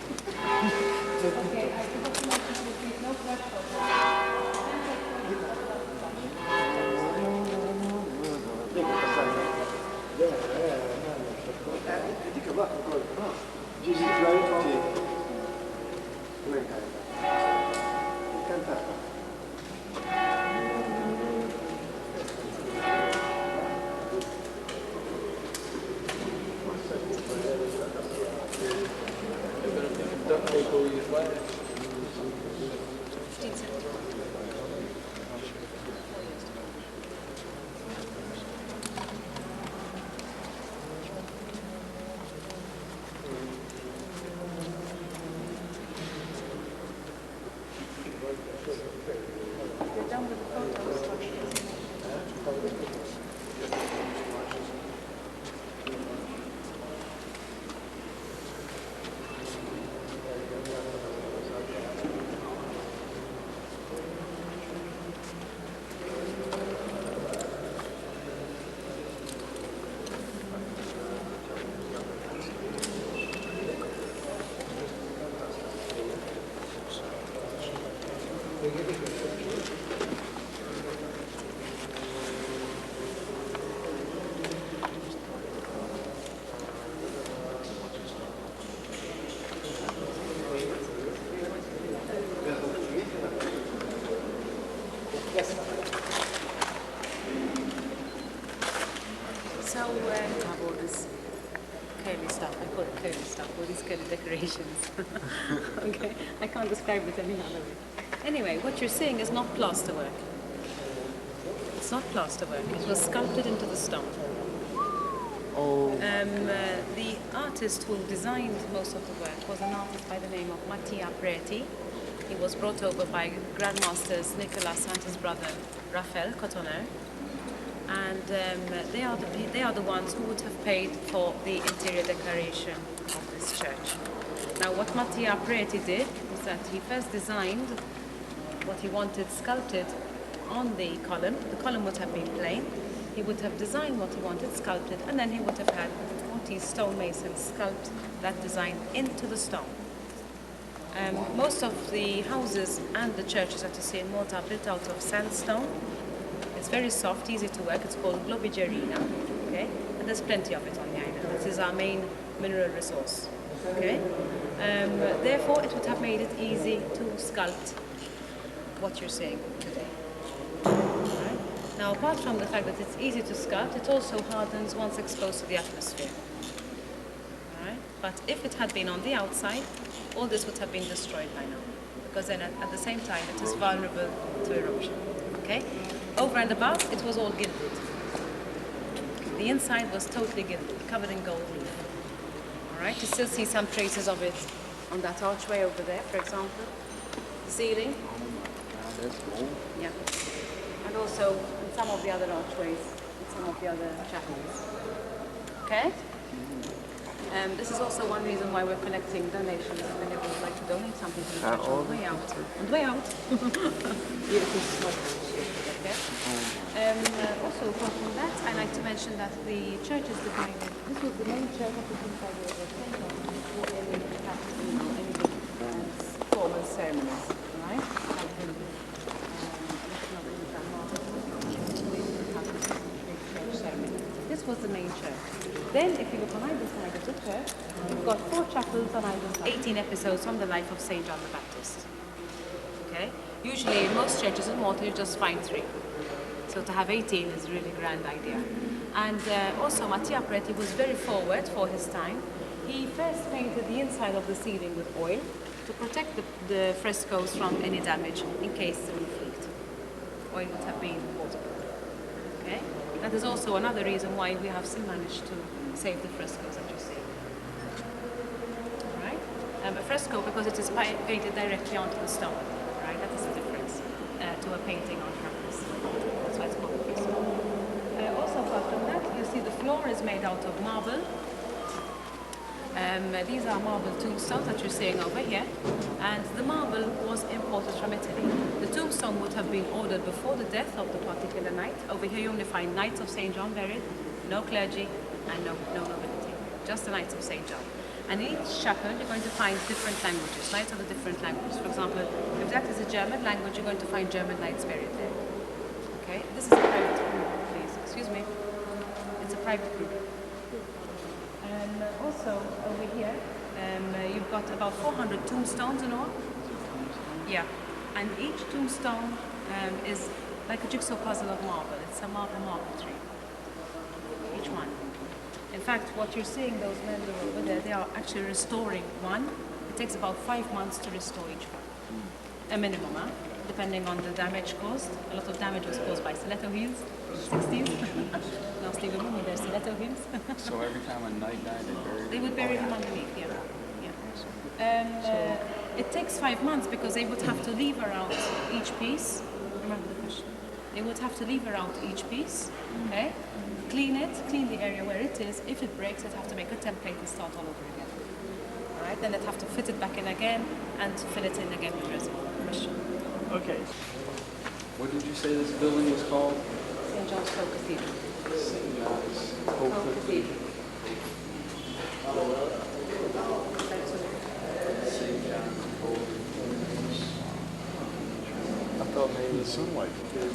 So have all this Kerley stuff. I call it Kerley stuff, all these Kerley decorations. Okay, I can't describe it any other way. Anyway, what you're seeing is not plasterwork. It's not plasterwork. It was sculpted into the stone. The artist who designed most of the work was an artist by the name of Mattia Preti. He was brought over by Grandmasters Nicolas and his brother Raphael Cotonneau. And they are the ones who would have paid for the interior decoration of this church. Now, what Mattia Preti did was that he first designed what he wanted sculpted on the column. The column would have been plain. He would have designed what he wanted sculpted, and then he would have had 40 stonemasons sculpt that design into the stone. Most of the houses and the churches that you see in Malta are built out of sandstone. It's very soft, easy to work. It's called globigerina, okay? And there's plenty of it on the island. This is our main mineral resource, okay? Therefore, it would have made it easy to sculpt what you're seeing today. Right? Now, apart from the fact that it's easy to sculpt, it also hardens once exposed to the atmosphere. Right? But if it had been on the outside, all this would have been destroyed by now, because then at the same time it is vulnerable to erosion. Okay? Over and above, it was all gilded. The inside was totally gilded, covered in gold leaf. All right? You still see some traces of it on that archway over there, for example. The ceiling. That's gold. Yeah. And also in some of the other archways, in some of the other chapels. Okay? This is also one reason why we're collecting donations. If anyone would like to donate something to the church on the way out. On the way out. Beautiful small. Okay? Also, apart from that, I like to mention that the church is divided. This was the main church of the inside of the temple. Any big formal ceremonies, right? This was the main church. Then, if you look on either side of the church, you've got 4 chapels on either side. 18 episodes from the life of St. John the Baptist. Okay? Usually, in most churches in Malta, you just find 3. So to have 18 is a really grand idea. And also, Mattia Preti was very forward for his time. He first painted the inside of the ceiling with oil to protect the frescoes from any damage in case the roof leaked. Oil would have been waterproof. Okay? That is also another reason why we have still managed to save the frescoes that you see. A fresco because it is painted directly onto the stone, right? That is the difference to a painting on canvas. That's why it's called a fresco. Also apart from that, you see the floor is made out of marble. These are marble tombstones that you're seeing over here, and the marble was imported from Italy. The tombstone would have been ordered before the death of the particular knight. Over here you only find Knights of St. John buried, no clergy and no nobility, just the Knights of St. John. And in each chapel you're going to find different languages, knights of the different languages. For example, if that is a German language, you're going to find German knights buried there. Okay, this is a private group, please. Excuse me. It's a private group. And also over here, you've got about 400 tombstones in all. Yeah, and each tombstone is like a jigsaw puzzle of marble. It's a marble tree. Each one. In fact, what you're seeing, those men over there, they are actually restoring one. It takes about 5 months to restore each one. A minimum, depending on the damage caused. A lot of damage was caused by stiletto heels in the 60s. Now Stephen Mooney, there's stiletto heels. So every time a knight died, they would bury him underneath, yeah. It takes 5 months because they would have to lever out each piece. Remember the question? They would have to lever out each piece, okay? Clean the area where it is. If it breaks, they'd have to make a template and start all over again. All right, then they'd have to fit it back in again and fill it in again with resin. Question? Okay. What did you say this building was called? St. John's Folk Cathedral. St. John's Folk Cathedral. St. John's Folk. I thought maybe the sunlight. Okay.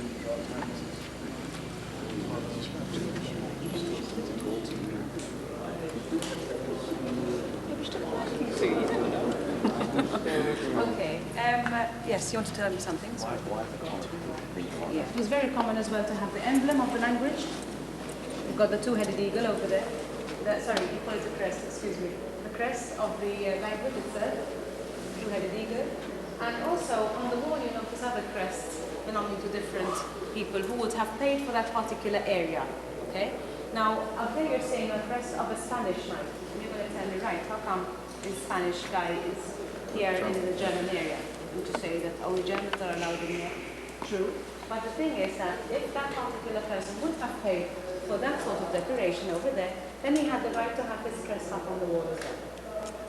Yes, you want to tell me something? Sorry. Yeah. It was very common as well to have the emblem of the language. You've got the two-headed eagle over there. Sorry, you call it the crest, excuse me. The crest of the language itself, two-headed eagle. And also on the wall you notice other crests belonging to different people who would have paid for that particular area. Okay? Now, up there you're saying a crest of a Spanish knight. And you're going to tell me, right, how come this Spanish guy is here in the German area? And to say that only Germans are allowed in here. True. But the thing is that if that particular person would have paid for that sort of decoration over there, then he had the right to have his crest up on the wall as well,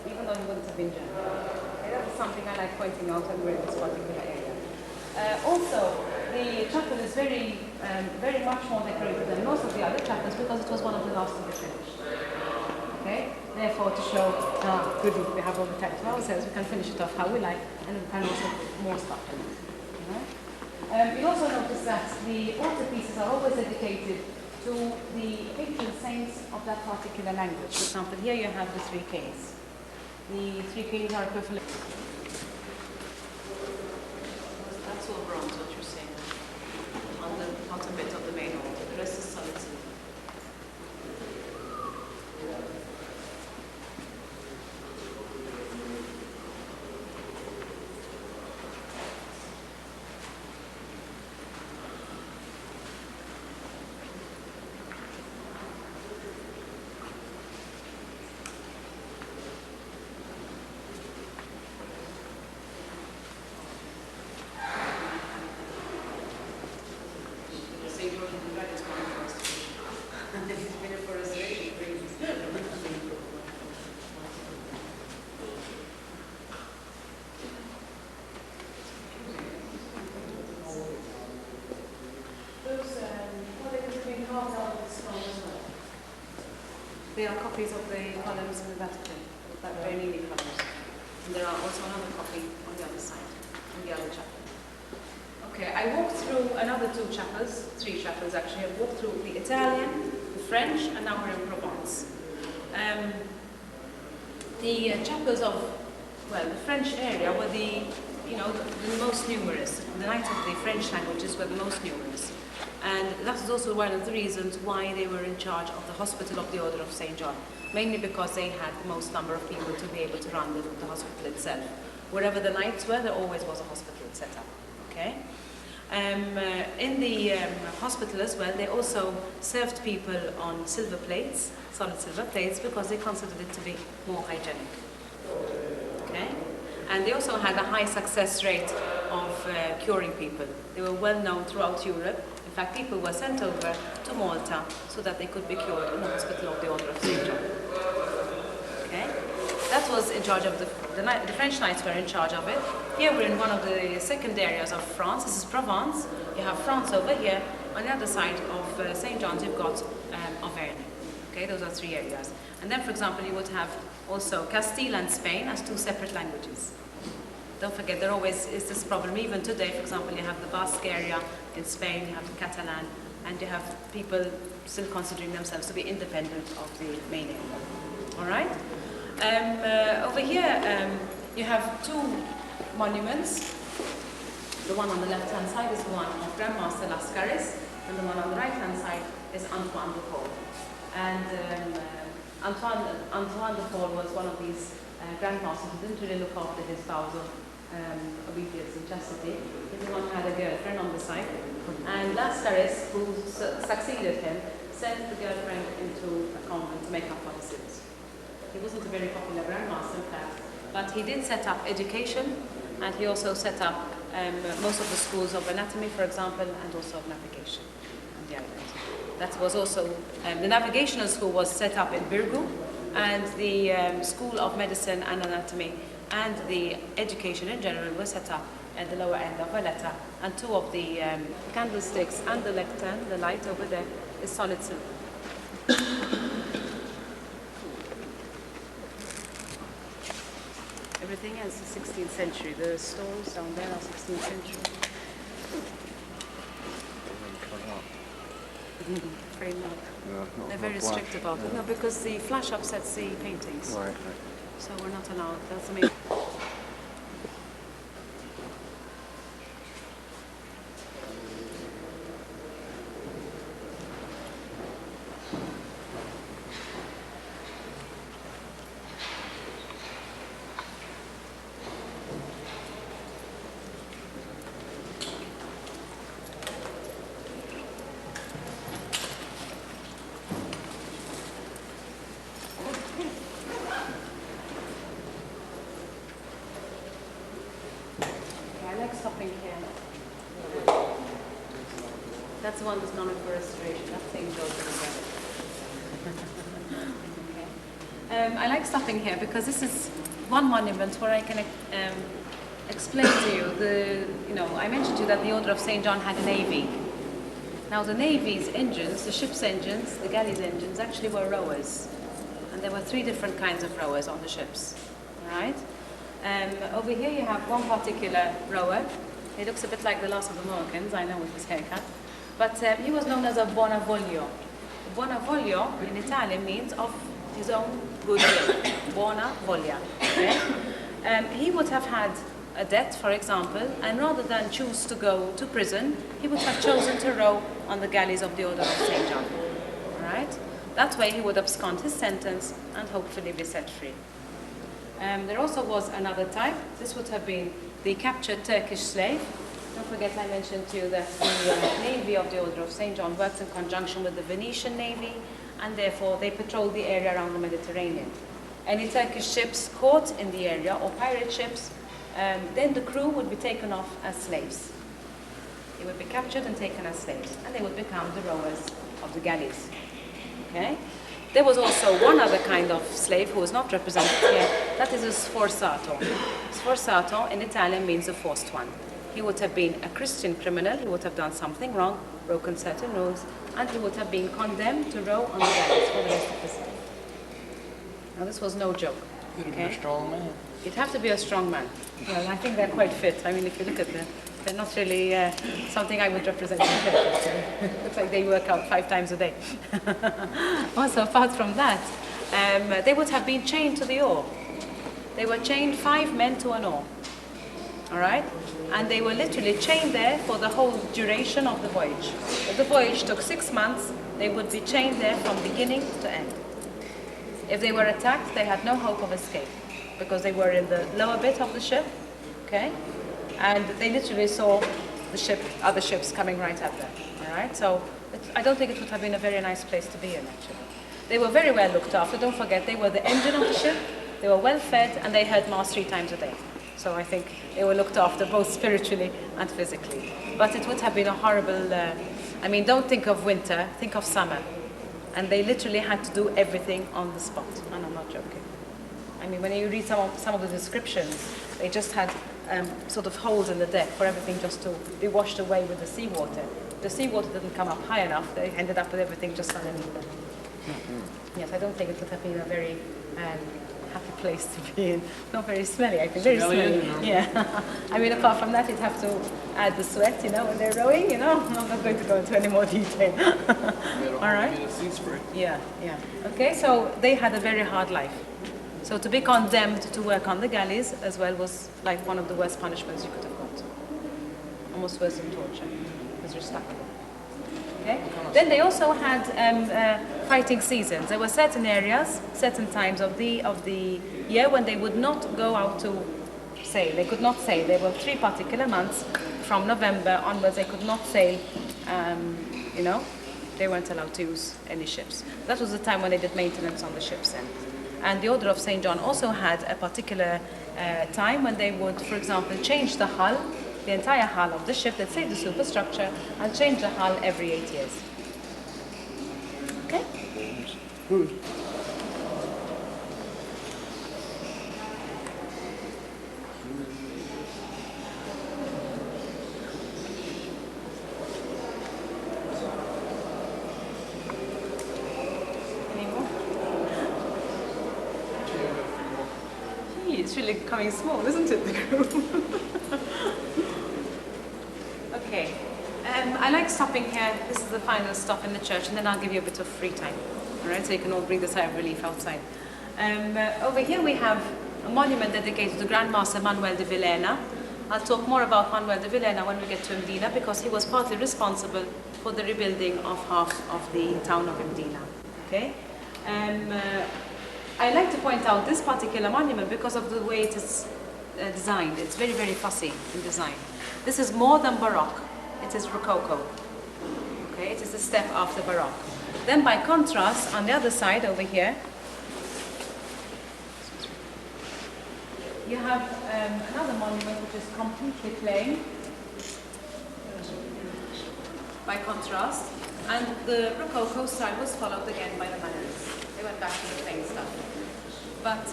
even though he wouldn't have been German. Okay, that is something I like pointing out when we're in this particular area. Also, the chapel is very much more decorated than most of the other chapels because it was one of the last to be finished. Okay? Therefore, to show how good we have all the time to ourselves, we can finish it off how we like, and we can also put more stuff in it. You'll also notice that the altarpieces are always dedicated to the patron saints of that particular language. For example, here you have the 3 kings. The 3 kings are equivalent. That's all bronze, what you're saying, on the bottom bit of the main altar. The rest is solid silver. They are copies of the columns in the Vatican, that Bernini columns. And there are also another copy on the other side, in the other chapel. Okay, I walked through another 2 chapels, 3 chapels actually. I walked through the Italian, the French, and now we're in Provence. The chapels of, well, the French area were the most numerous. The knights of the French languages were the most numerous. And that is also one of the reasons why they were in charge of the hospital of the Order of St. John, mainly because they had the most number of people to be able to run the hospital itself. Wherever the knights were, there always was a hospital set up. Okay? In the hospital as well, they also served people on silver plates, solid silver plates, because they considered it to be more hygienic. Okay? And they also had a high success rate of curing people. They were well known throughout Europe. In fact, people were sent over to Malta so that they could be cured in the hospital of the Order of St. John. Okay? That was in charge of the French Knights were in charge of it. Here we're in one of the second areas of France. This is Provence. You have France over here. On the other side of St. John's, you've got Auvergne. Okay, those are three areas. And then, for example, you would have also Castile and Spain as two separate languages. Don't forget, there always is this problem. Even today, for example, you have the Basque area in Spain, you have the Catalan, and you have people still considering themselves to be independent of the main area. All right? Over here, you have two monuments. The one on the left-hand side is the one of Grandmaster Lascaris, and the one on the right-hand side is Antoine de Paul. And Antoine de Paul was one of these grandmasters who didn't really look after his vows of obedience and chastity. He's the one who had a girlfriend on the side. And Lascaris, who succeeded him, sent the girlfriend into a convent to make up for his sins. He wasn't a very popular grandmaster, in fact, but he did set up education, and he also set up most of the schools of anatomy, for example, and also of navigation on the island. That was also, the navigational school was set up in Birgu, and the School of Medicine and Anatomy and the education in general was set up at the lower end of Valletta, and two of the candlesticks and the lectern, the light over there, is solid silver. Everything else is 16th century. The stones down there are 16th century. Frame up. They're very strict about it. No, because the flash upsets the paintings. Right. So we're not allowed. That's the main. Stopping here. That's the one that's known for restoration. That's St. George. Okay. I like stopping here because this is one monument where I can explain to you I mentioned to you that the Order of St. John had a navy. Now the navy's engines, the ship's engines, the galley's engines actually were rowers, and there were three different kinds of rowers on the ships. All right. Over here you have one particular rower. He looks a bit like the last of the Mohicans, I know, with his haircut. But he was known as a buonavoglio. Buonavoglio in Italian means of his own goodwill. Buona voglia. Okay? He would have had a debt, for example, and rather than choose to go to prison, he would have chosen to row on the galleys of the Order of St. John. All right? That way he would abscond his sentence and hopefully be set free. There also was another type. This would have been the captured Turkish slave. Don't forget I mentioned to you that the Navy of the Order of St. John worked in conjunction with the Venetian Navy, and therefore they patrolled the area around the Mediterranean. Any Turkish ships caught in the area, or pirate ships, then the crew would be taken off as slaves. They would be captured and taken as slaves, and they would become the rowers of the galleys. Okay? There was also one other kind of slave who was not represented here. That is a sforzato. Sforzato in Italian means a forced one. He would have been a Christian criminal. He would have done something wrong, broken certain rules, and he would have been condemned to row on the galleys for the rest of his life. Now this was no joke. Okay? A strong man. You'd have to be a strong man. Well, I think they're quite fit. I mean, if you look at them, they're not really something I would represent in fit. Looks like they work out 5 times a day. Also, apart from that, they would have been chained to the oar. They were chained 5 men to an oar. All right? And they were literally chained there for the whole duration of the voyage. If the voyage took 6 months, they would be chained there from beginning to end. If they were attacked, they had no hope of escape because they were in the lower bit of the ship, okay? And they literally saw the ship, other ships coming right at them, all right? So I don't think it would have been a very nice place to be in, actually. They were very well looked after. Don't forget, they were the engine of the ship. They were well fed, and they heard mass 3 times a day. So I think they were looked after both spiritually and physically. But it would have been a horrible, I mean, don't think of winter, think of summer. And they literally had to do everything on the spot, and I'm not joking. I mean, when you read some of the descriptions, they just had sort of holes in the deck for everything just to be washed away with the seawater. The seawater didn't come up high enough, they ended up with everything just underneath them. Yes, I don't think it would have been a very happy place to be in. Not very smelly, I think. Very smelly. Yeah. I mean, apart from that, you'd have to add the sweat, you know, when they're rowing, you know. I'm not going to go into any more detail. All right? Yeah, yeah. Okay, so they had a very hard life. So to be condemned to work on the galleys as well was like one of the worst punishments you could have got. Almost worse than torture, because you're stuck. Okay. Then they also had fighting seasons. There were certain areas, certain times of the year when they would not go out to sail. They could not sail. There were 3 particular months from November onwards. They could not sail. You know, they weren't allowed to use any ships. That was the time when they did maintenance on the ships then. And the Order of St. John also had a particular time when they would, for example, change the hull, the entire hull of the ship, let's say the superstructure, and change the hull every 8 years. Okay? Good. It's really becoming small, isn't it, the group? Okay. I like stopping here. This is the final stop in the church, and then I'll give you a bit of free time. All right, so you can all breathe a sigh of relief outside. Over here we have a monument dedicated to Grand Master Manuel de Villena. I'll talk more about Manuel de Villena when we get to Mdina, because he was partly responsible for the rebuilding of half of the town of Mdina. Okay. I like to point out this particular monument because of the way it is designed. It's very, very fussy in design. This is more than Baroque. It is Rococo. Okay, it is a step after Baroque. Then by contrast, on the other side over here, you have another monument which is completely plain, by contrast, and the Rococo style was followed again by the Mannerist. They went back to the plain stuff. But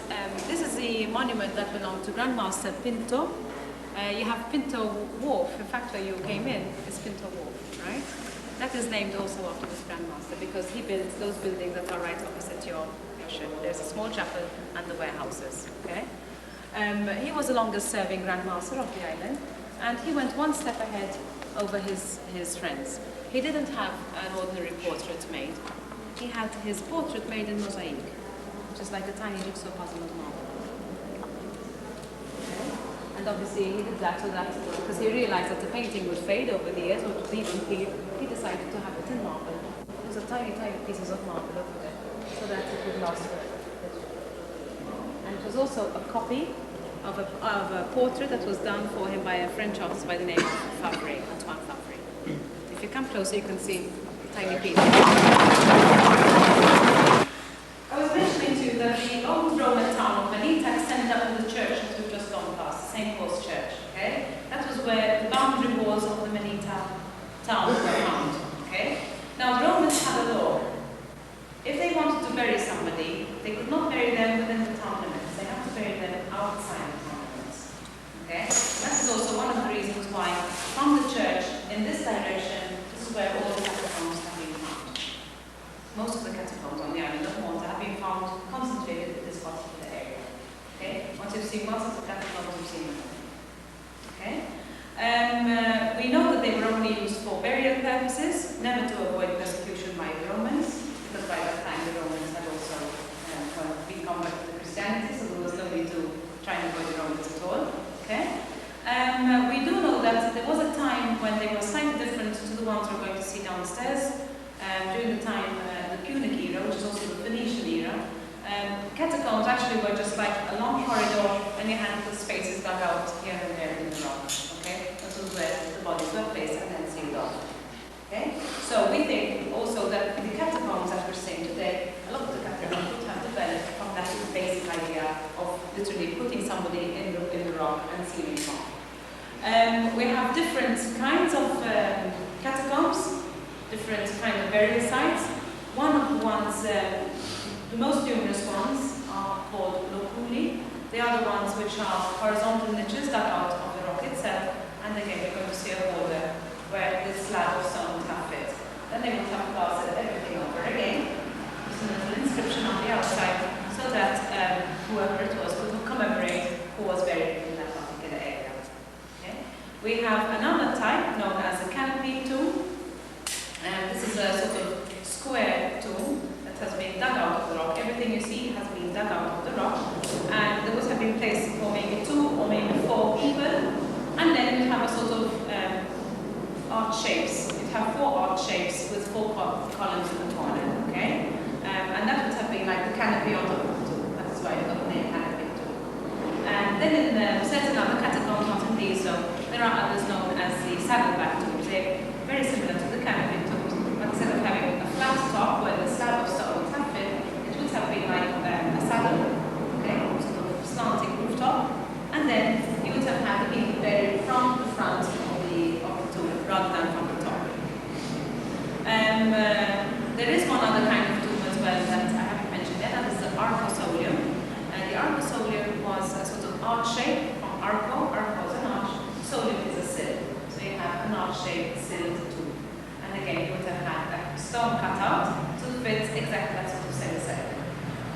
this is the monument that belonged to Grandmaster Pinto. You have Pinto Wharf, in fact where you came in is Pinto Wharf, right? That is named also after this Grandmaster because he built those buildings that are right opposite your ship. There's a small chapel and the warehouses, okay? He was the longest serving Grandmaster of the island, and he went one step ahead over his friends. He didn't have an ordinary portrait made. He had his portrait made in mosaic, which is like a tiny jigsaw puzzle of marble. Okay. And obviously he did that so that, because he realized that the painting would fade over the years, or would even fade, he decided to have it in marble. It was a tiny, tiny pieces of marble over there, so that it would last forever. And it was also a copy of a portrait that was done for him by a French artist by the name of Favre, Antoine Favre. If you come closer, you can see tiny piece. I was mentioning to you that the old Roman town of Valletta extended up to the church that we've just gone past, St. Paul's Church. Okay, that was where the boundary walls of the Valletta town were found. Okay, now the Romans had a law. If they wanted to bury somebody, they could not bury them within the town limits. They had to bury them outside the town limits. Okay, that is also one of the reasons why, from the church in this direction, this is where all the catacombs have been found. Most of the catacombs on the island of Malta have been found concentrated in this particular area. Okay? Once you've seen most of the catacombs, you've seen them. Okay? We know that they were only used for burial purposes, never to avoid persecution by the Romans, because by that time the Romans had also been converted to Christianity, so there was no need to try and avoid the Romans at all. Okay? We do know that there was a time when they were slightly different to the ones we're going to see downstairs. During the time, the Punic era, which is also the Phoenician era, catacombs actually were just like a long corridor, and you had the spaces dug out here and there in the rock. Okay, that was where the bodies were placed and then sealed off. Okay, so we think also that the catacombs that we're seeing today, a lot of the catacombs would have developed from that basic idea of literally putting somebody in the rock and We have different kinds of catacombs, different kind of burial sites. One of the ones, the most numerous ones, are called loculi. They are the ones which are horizontal niches dug out of the rock itself, and again we're going to see a hole there where the slab of stone would have fit. Then they would have plastered everything over again. So there's an inscription on the outside so that whoever it was could commemorate who was buried in that particular area. Okay? We have another type known as a canopy tomb. This is a sort of square tomb that has been dug out of the rock. Everything you see has been dug out of the rock, and those have been placed for maybe 2 or maybe 4 people. And then you have a sort of arch shapes. You have 4 arch shapes with 4 columns in the corner. Okay, and that would have been like the canopy on top of the tomb. That's why you got the name canopy tomb. And then in certain other catacombs, not in these, so there are others known as the saddleback tombs. They're very similar to the canopy tombs, but instead of having a flat top where the slab of stone would have been, it would have been like a saddle, okay, sort of slanting rooftop, and then you would have had the people buried from the front of the tomb rather than from the top. There is one other kind of tomb as well that I haven't mentioned yet, and that is the arcosolium. The arcosolium was a sort of arch shape from arco is an arch, solium is a sill. So you have an arch-shaped silled tomb. And again, you would have had a stone cut out to fit exactly that sort of semicircle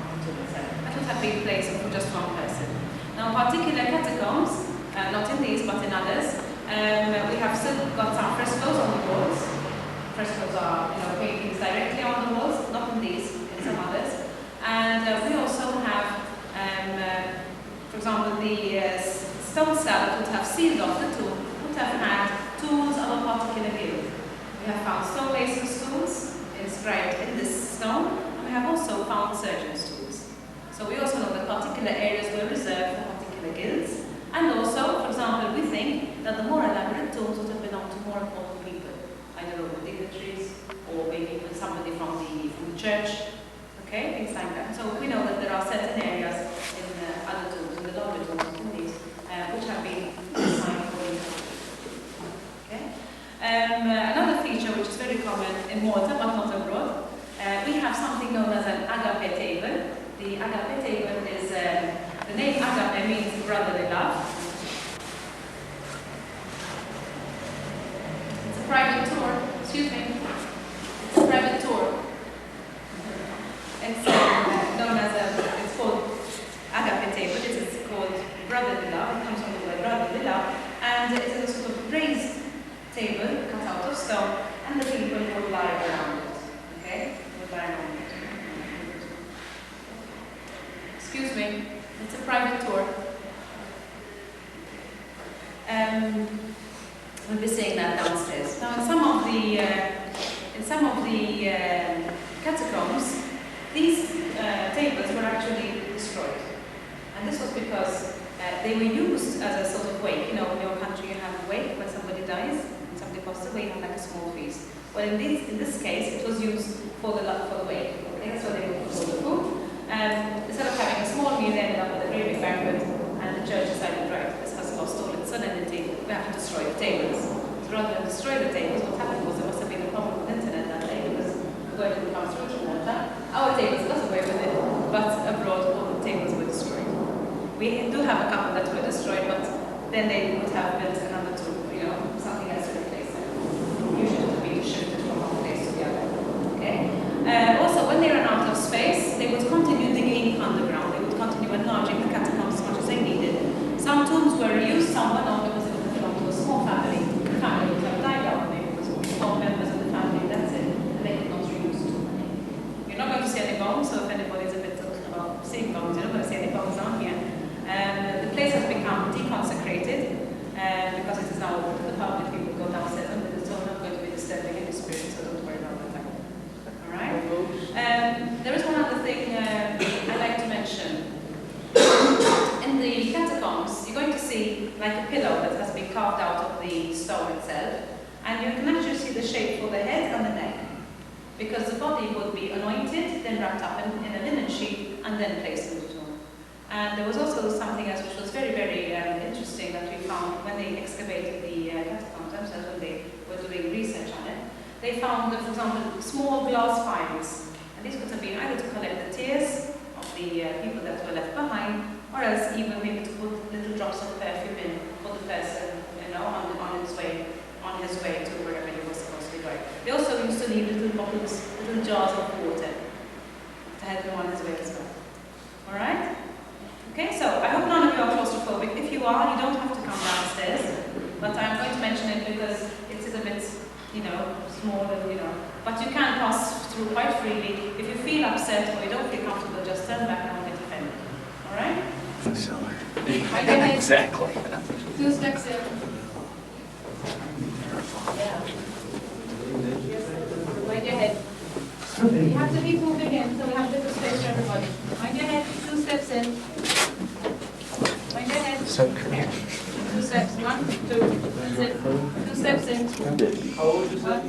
on the tomb itself. That would have been placed for just one person. Now, particular catacombs, not in these but in others, we have still got some frescoes on the walls. Frescoes are, paintings directly on the walls, not in these, in some others. And we also have, for example, the stone slab that would have sealed off the tomb would have had tools of a particular guild. We have found stonemasons' tools inscribed in this stone, and we have also found surgeons' tools. So we also know that particular areas were reserved for particular guilds, and also, for example, we think that the more elaborate tombs would have belonged to more important people, either Roman dignitaries or maybe even somebody from the church, okay, things like that. So we know that there are certain areas in other tombs, in the longer tombs, in these, which have been assigned for these. Okay. Another feature which is very common in Malta but not abroad, we have something known as an agape table. The agape table is, the name agape means brotherly love. It's a private tour, excuse me, it's a private tour. It's known as it's called agape table, it is called brotherly love, it comes from the word brotherly love, and it is a sort of raised table cut out of stone, and the people would lie around it, okay? Would lie around it. Excuse me, it's a private tour. We'll be seeing that downstairs. Now, in some of the catacombs, these tables were actually destroyed, and this was because they were used as a sort of wake. In your country you have a wake when somebody dies, and somebody passes away, you have like a small feast. Well, in this case, it was used for the wake. Okay, that's what they would call the food. Instead of having a small meal, they ended up with a very big banquet, and the church decided, right, this has lost all its solemnity, we have to destroy the tables. So rather than destroy the tables, what happened was there must have been a problem with the internet that day, because the word didn't come through to Malta. Our tables got away with it, but abroad all the tables were destroyed. We do have a couple that were destroyed, but then they would have built another two, something else to replace them. Usually it would be shifted from one place to the other. Okay? Also, when they ran out of space, they would continue digging underground. They would continue enlarging the catacombs as much as they needed. Some tombs were reused, some were not, because it would belong to a small family. The family would have died out, maybe it was all members of the family, that's it, and they could not reuse too many. You're not going to see any bones, so if anybody's a bit talking about seeing bones, you're not going to see any bones on here. The place has become deconsecrated because it is now open to the public. People go downstairs, and it's all not going to be disturbing any spirit, so don't worry about that. Alright? There is one other thing I'd like to mention. In the catacombs, you're going to see like a pillow that has been carved out of the stone itself, and you can actually see the shape for the head and the neck, because the body would be anointed, then wrapped up in a linen sheet, and then placed in the tomb. And there was also something else which was very, very interesting that we found when they excavated the catacombs themselves, when they were doing research on it, they found, for example, small glass vials. And these could have been either to collect the tears of the people that were left behind, or else even maybe to put little drops of perfume in for the person, on his way to wherever he was supposed to be going. They also used to leave little bottles, little jars of water to help him on his way as well. All right? Okay, so I hope none of you are claustrophobic. If you are, you don't have to come downstairs. But I'm going to mention it because it is a bit, small and, But you can pass through quite freely. If you feel upset or you don't feel comfortable, just turn back and get offended. All right? Exactly. 2 steps in. Yeah. Mind your head. You have to keep moving in, so we have a little space for everybody. Mind your head, 2 steps in. Mind your head. 2 steps, 1, 2. That's it. 2 steps in. How old is that?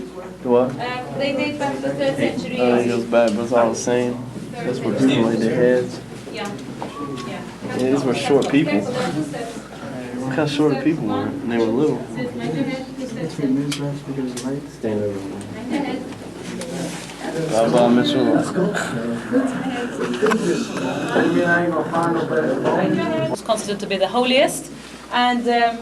What? They date back to the 3rd century. It goes back, but it's all the same. That's where people laid their heads. Yeah. Yeah, these were short people. Look how short the people were, and they were little. Stand over there. Bye-bye, Mitchell. It's considered to be the holiest, and the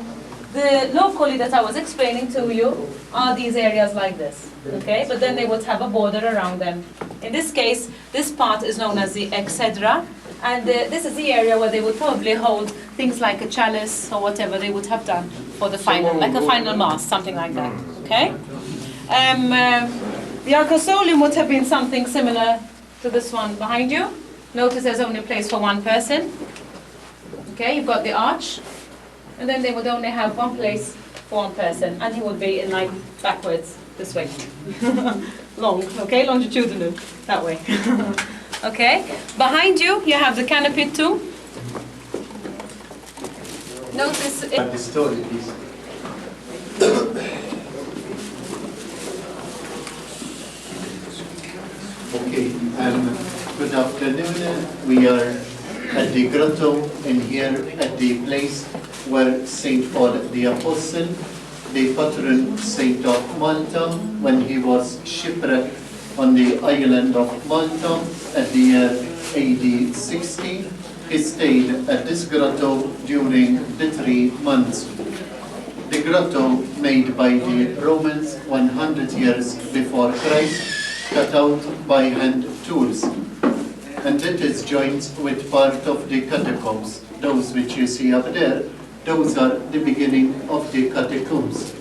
locally that I was explaining to you are these areas like this, okay? But then they would have a border around them. In this case, this part is known as the exedra, and this is the area where they would probably hold things like a chalice or whatever they would have done for the final, like a final mass, something like that, okay? The arcosolium would have been something similar to this one behind you. Notice there's only a place for one person. Okay, you've got the arch, and then they would only have one place for one person, and he would be in line backwards this way. Long, okay, longitudinal, that way. Okay, behind you, you have the canopy too. Notice it. The story, please. Okay, good afternoon. We are at the grotto in here at the place where St. Paul the Apostle, the patron saint of Malta, when he was shipwrecked on the island of Malta at the year AD 60, he stayed at this grotto during the 3 months. The grotto, made by the Romans 100 years before Christ, cut out by hand tools, and it is joined with part of the catacombs. Those which you see up there, those are the beginning of the catacombs,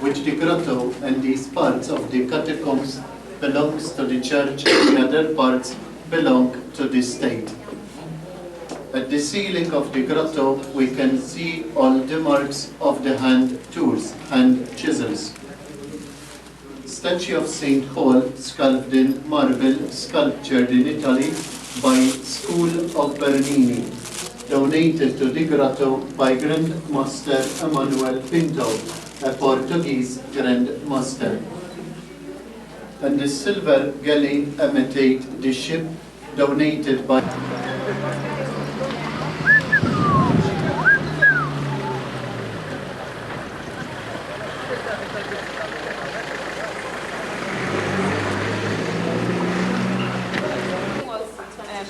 which the grotto and these parts of the catacombs belongs to the church, and the other parts belong to the state. At the ceiling of the grotto, we can see all the marks of the hand tools, hand chisels. Statue of St. Paul, sculpted in marble, sculptured in Italy by School of Bernini, donated to the grotto by Grand Master Emanuel Pinto, a Portuguese Grand Master. And the silver galley imitate the ship, donated by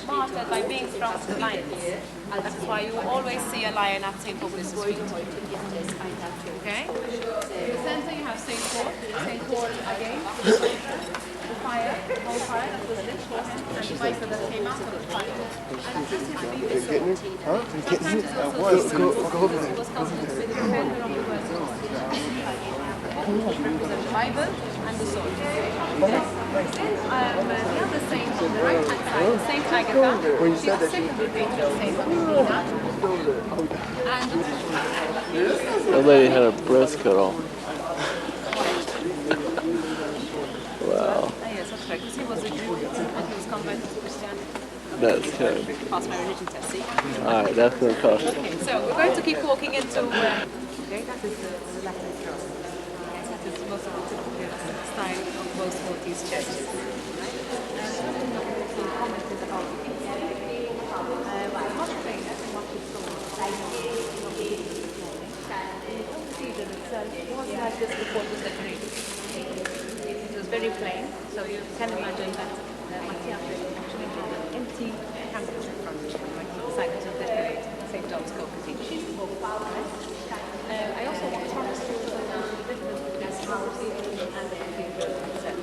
martyred by being thrown to the lions. That is why you always see a lion at St. Paul's feet. Okay? In the center you have St. Paul. St. Paul again. The fire, the whole fire that was lit for him, and the viper that came out of the fire. And this is the visible. Sometimes it was considered to be the defender of the words of represent the Bible and the sword. Okay? The other saint on the right hand side, Saint Agatha, she's the secondary patron saint of Medina. And That lady had her breast cut off. Wow. Yes, that's right, because he was a Jew and he was converted to Christianity. That's terrible. Passed my religion test, see? Alright, that's going to cost you. Okay, so we're going to keep walking into... okay, that is the Latin cross. That is most of the style of most of these churches. Commented about it. I'm not trained and what we saw. was like this before it was decorated. It was very plain, so you can imagine that Mattia actually had an empty canvas in front of him when he decided to decorate St. John's Cathedral. I also want Thomas to show you the difference between this house and the cathedral itself.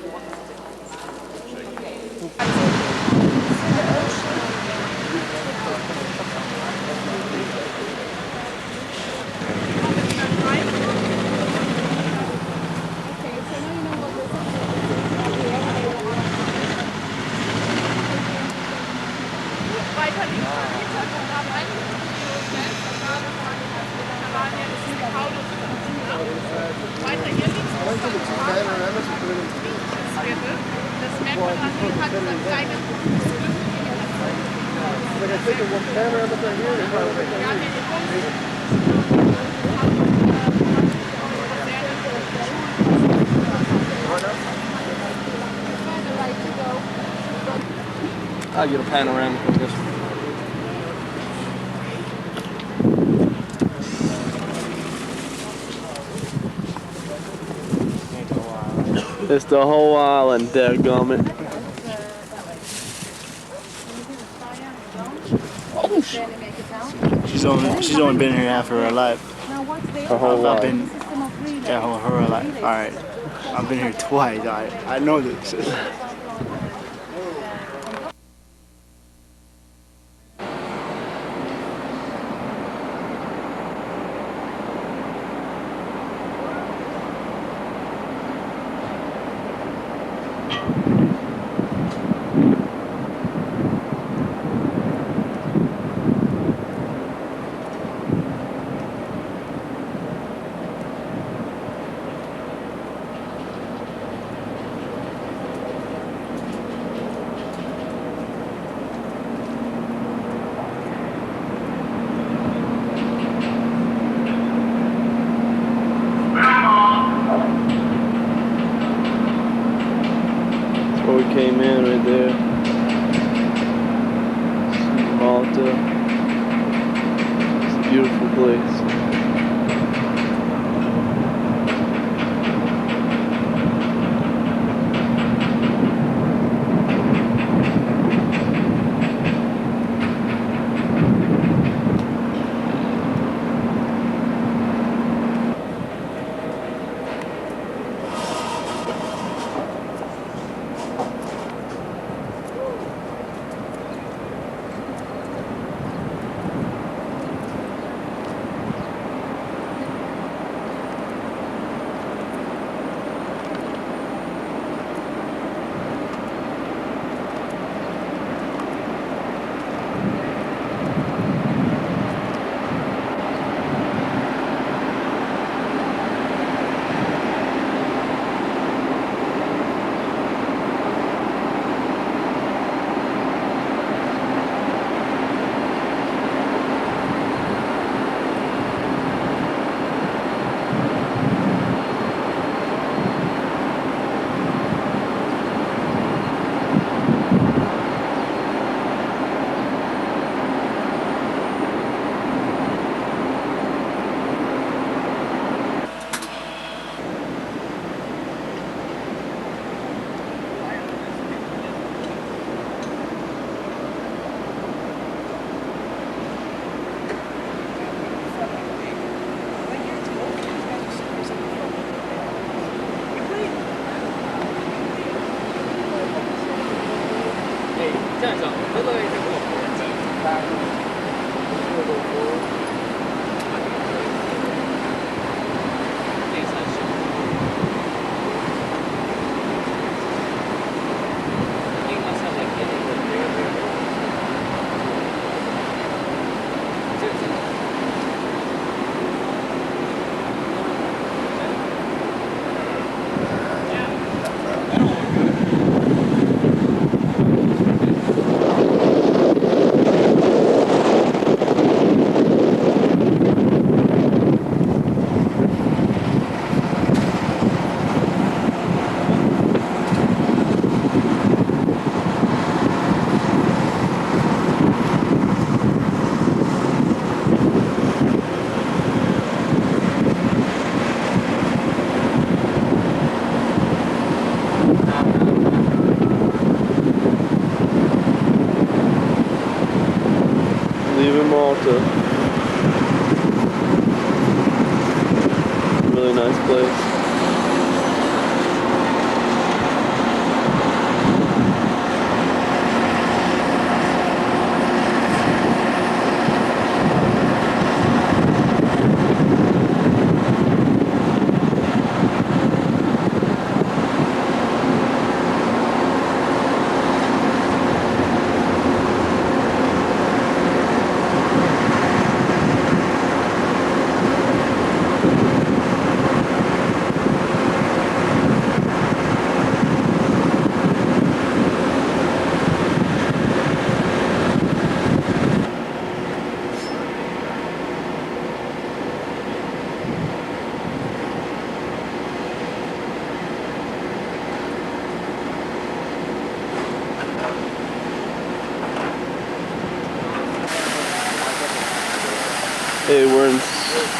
I'll get a panoramic of this one. It's the whole island, dadgummit. She's only been here half of her life. Her whole life. Yeah, her life. All right. I've been here twice. I know this. Where we came in right there. Malta. It's a beautiful place.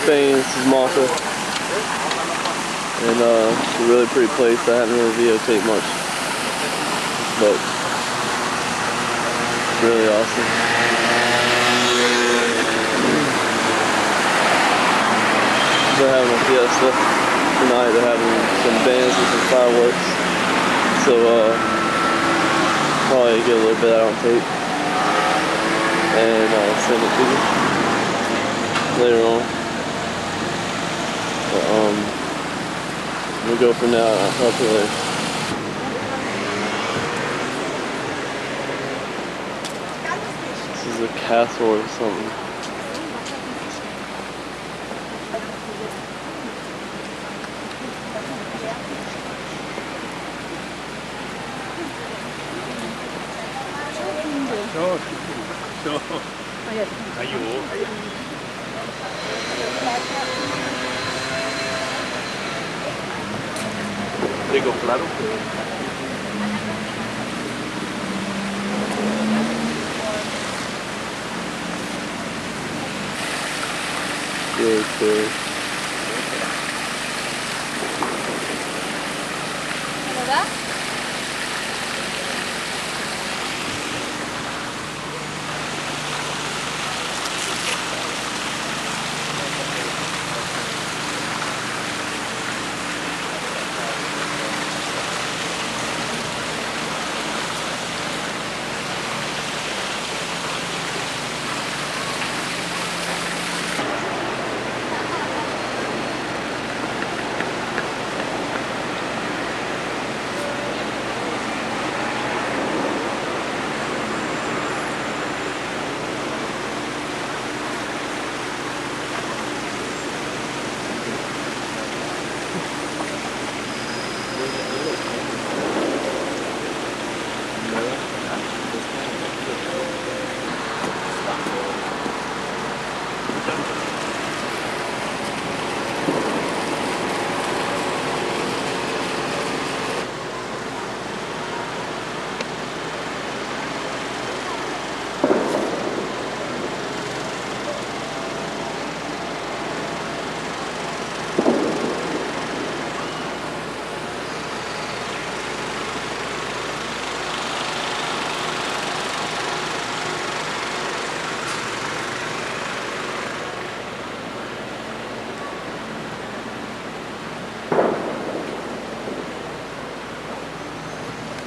Spain. This is Malta. And it's a really pretty place. I haven't really videotaped much, but it's really awesome. They're having a fiesta tonight. They're having some bands and some fireworks. So probably get a little bit out on tape and send it to you later on. But, we'll go for now. I'll talk to you later. This is a castle or something. Digo, claro. Good, good. ¿Verdad?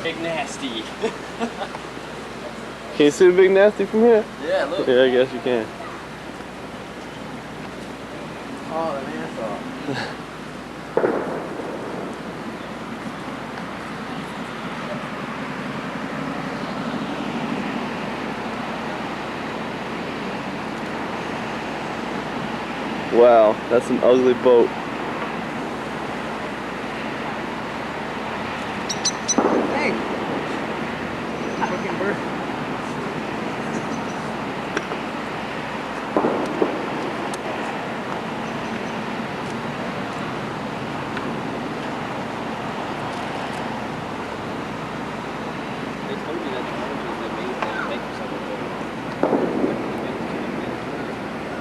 Big nasty. Can you see the big nasty from here? Yeah, look. Yeah, I guess you can. Oh, the Nassau. Wow, that's an ugly boat. Hey! Fucking bird. They told me that technology is amazing. They make yourself a boat.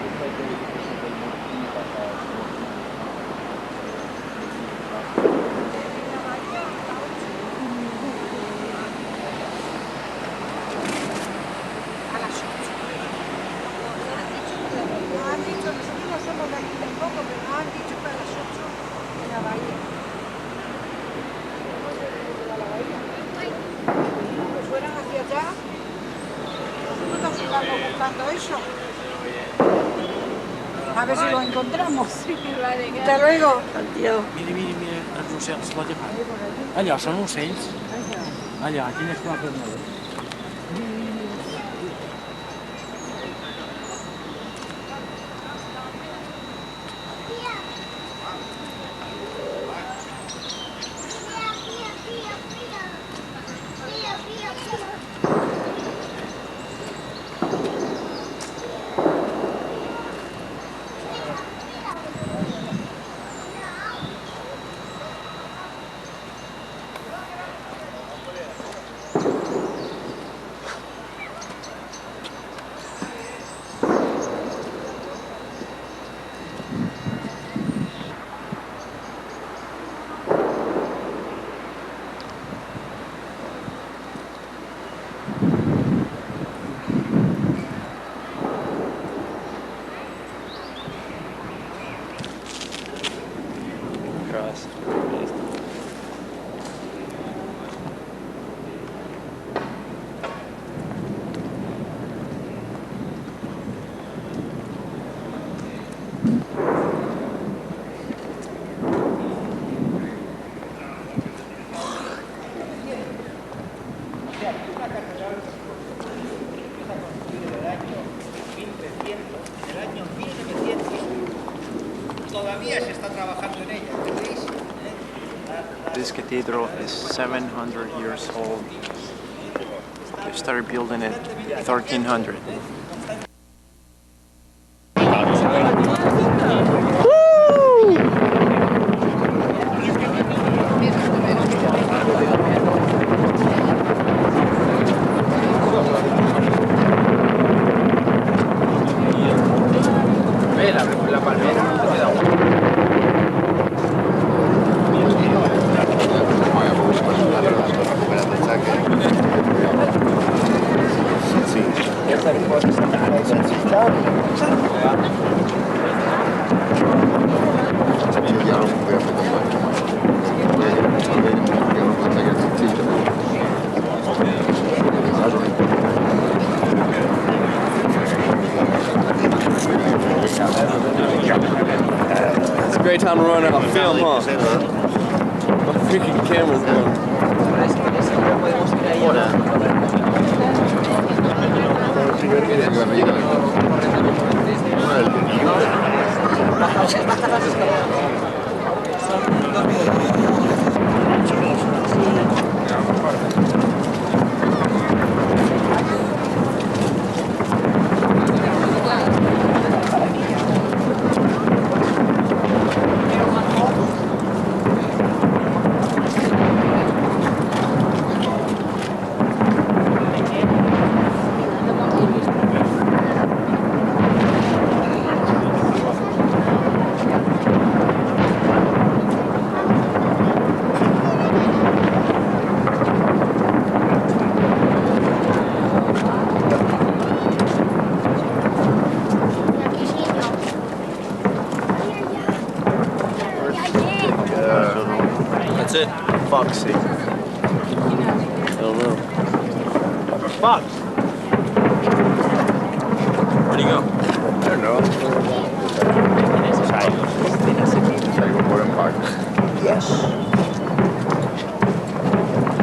It's like they want to be like A ver si lo encontramos. Hasta luego. Mira, els ocells, la llevant. Allò són ocells. Allò, quines plaques noves. Gracias. This cathedral is 700 years old. They started building it 1300. It's a great time to run out of film, huh? My freaking camera's going. That's it. Fuck's sake. I don't know. Fuck. Where'd he go? I don't know. Yes.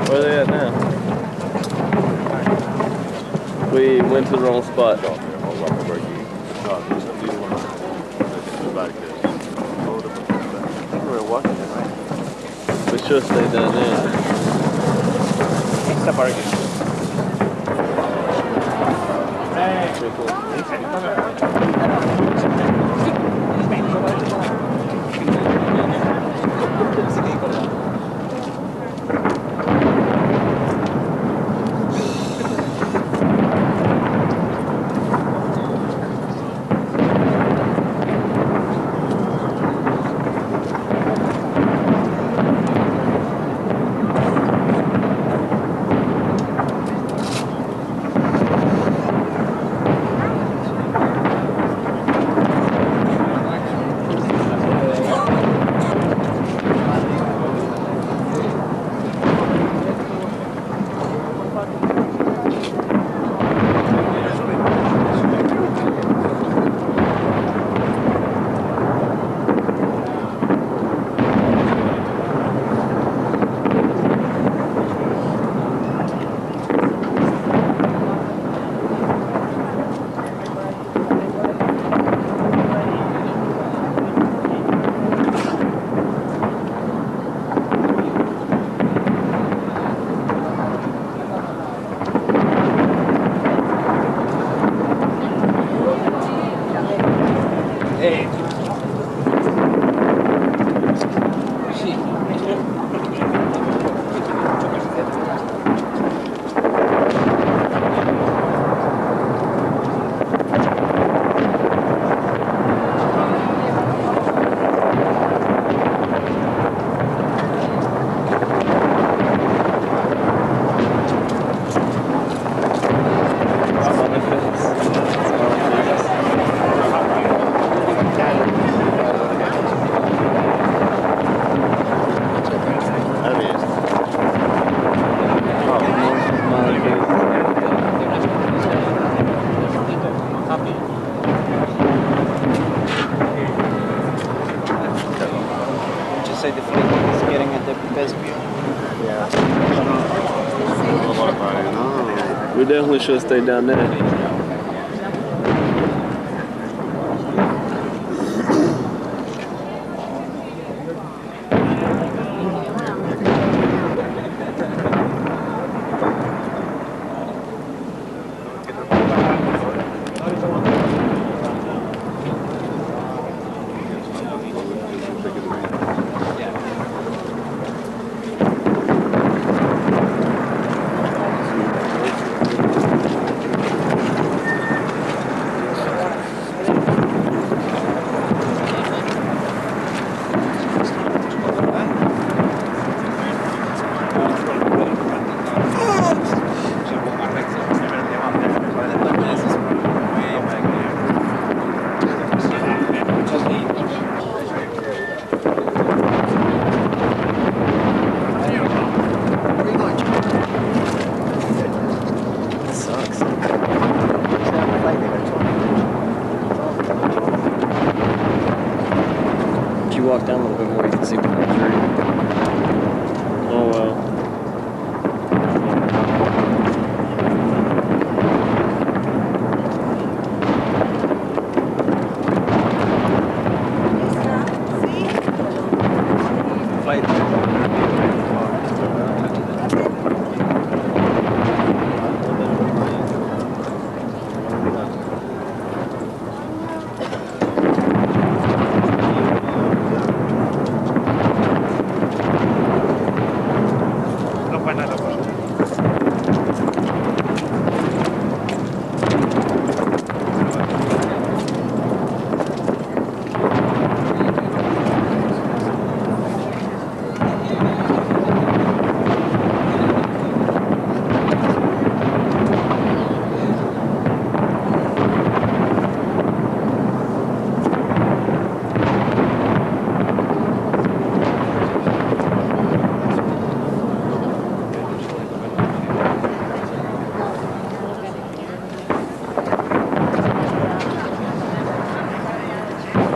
Where are they at now? We went to the wrong spot. We're walking, right? We should stay down there. It's the bargain. Pretty cool. say the fleet is getting at the best view? Yeah. We definitely should stay down there. If you walk down a little bit more, you can see behind the tree. Oh well.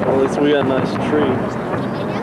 Well, at least we got a nice tree.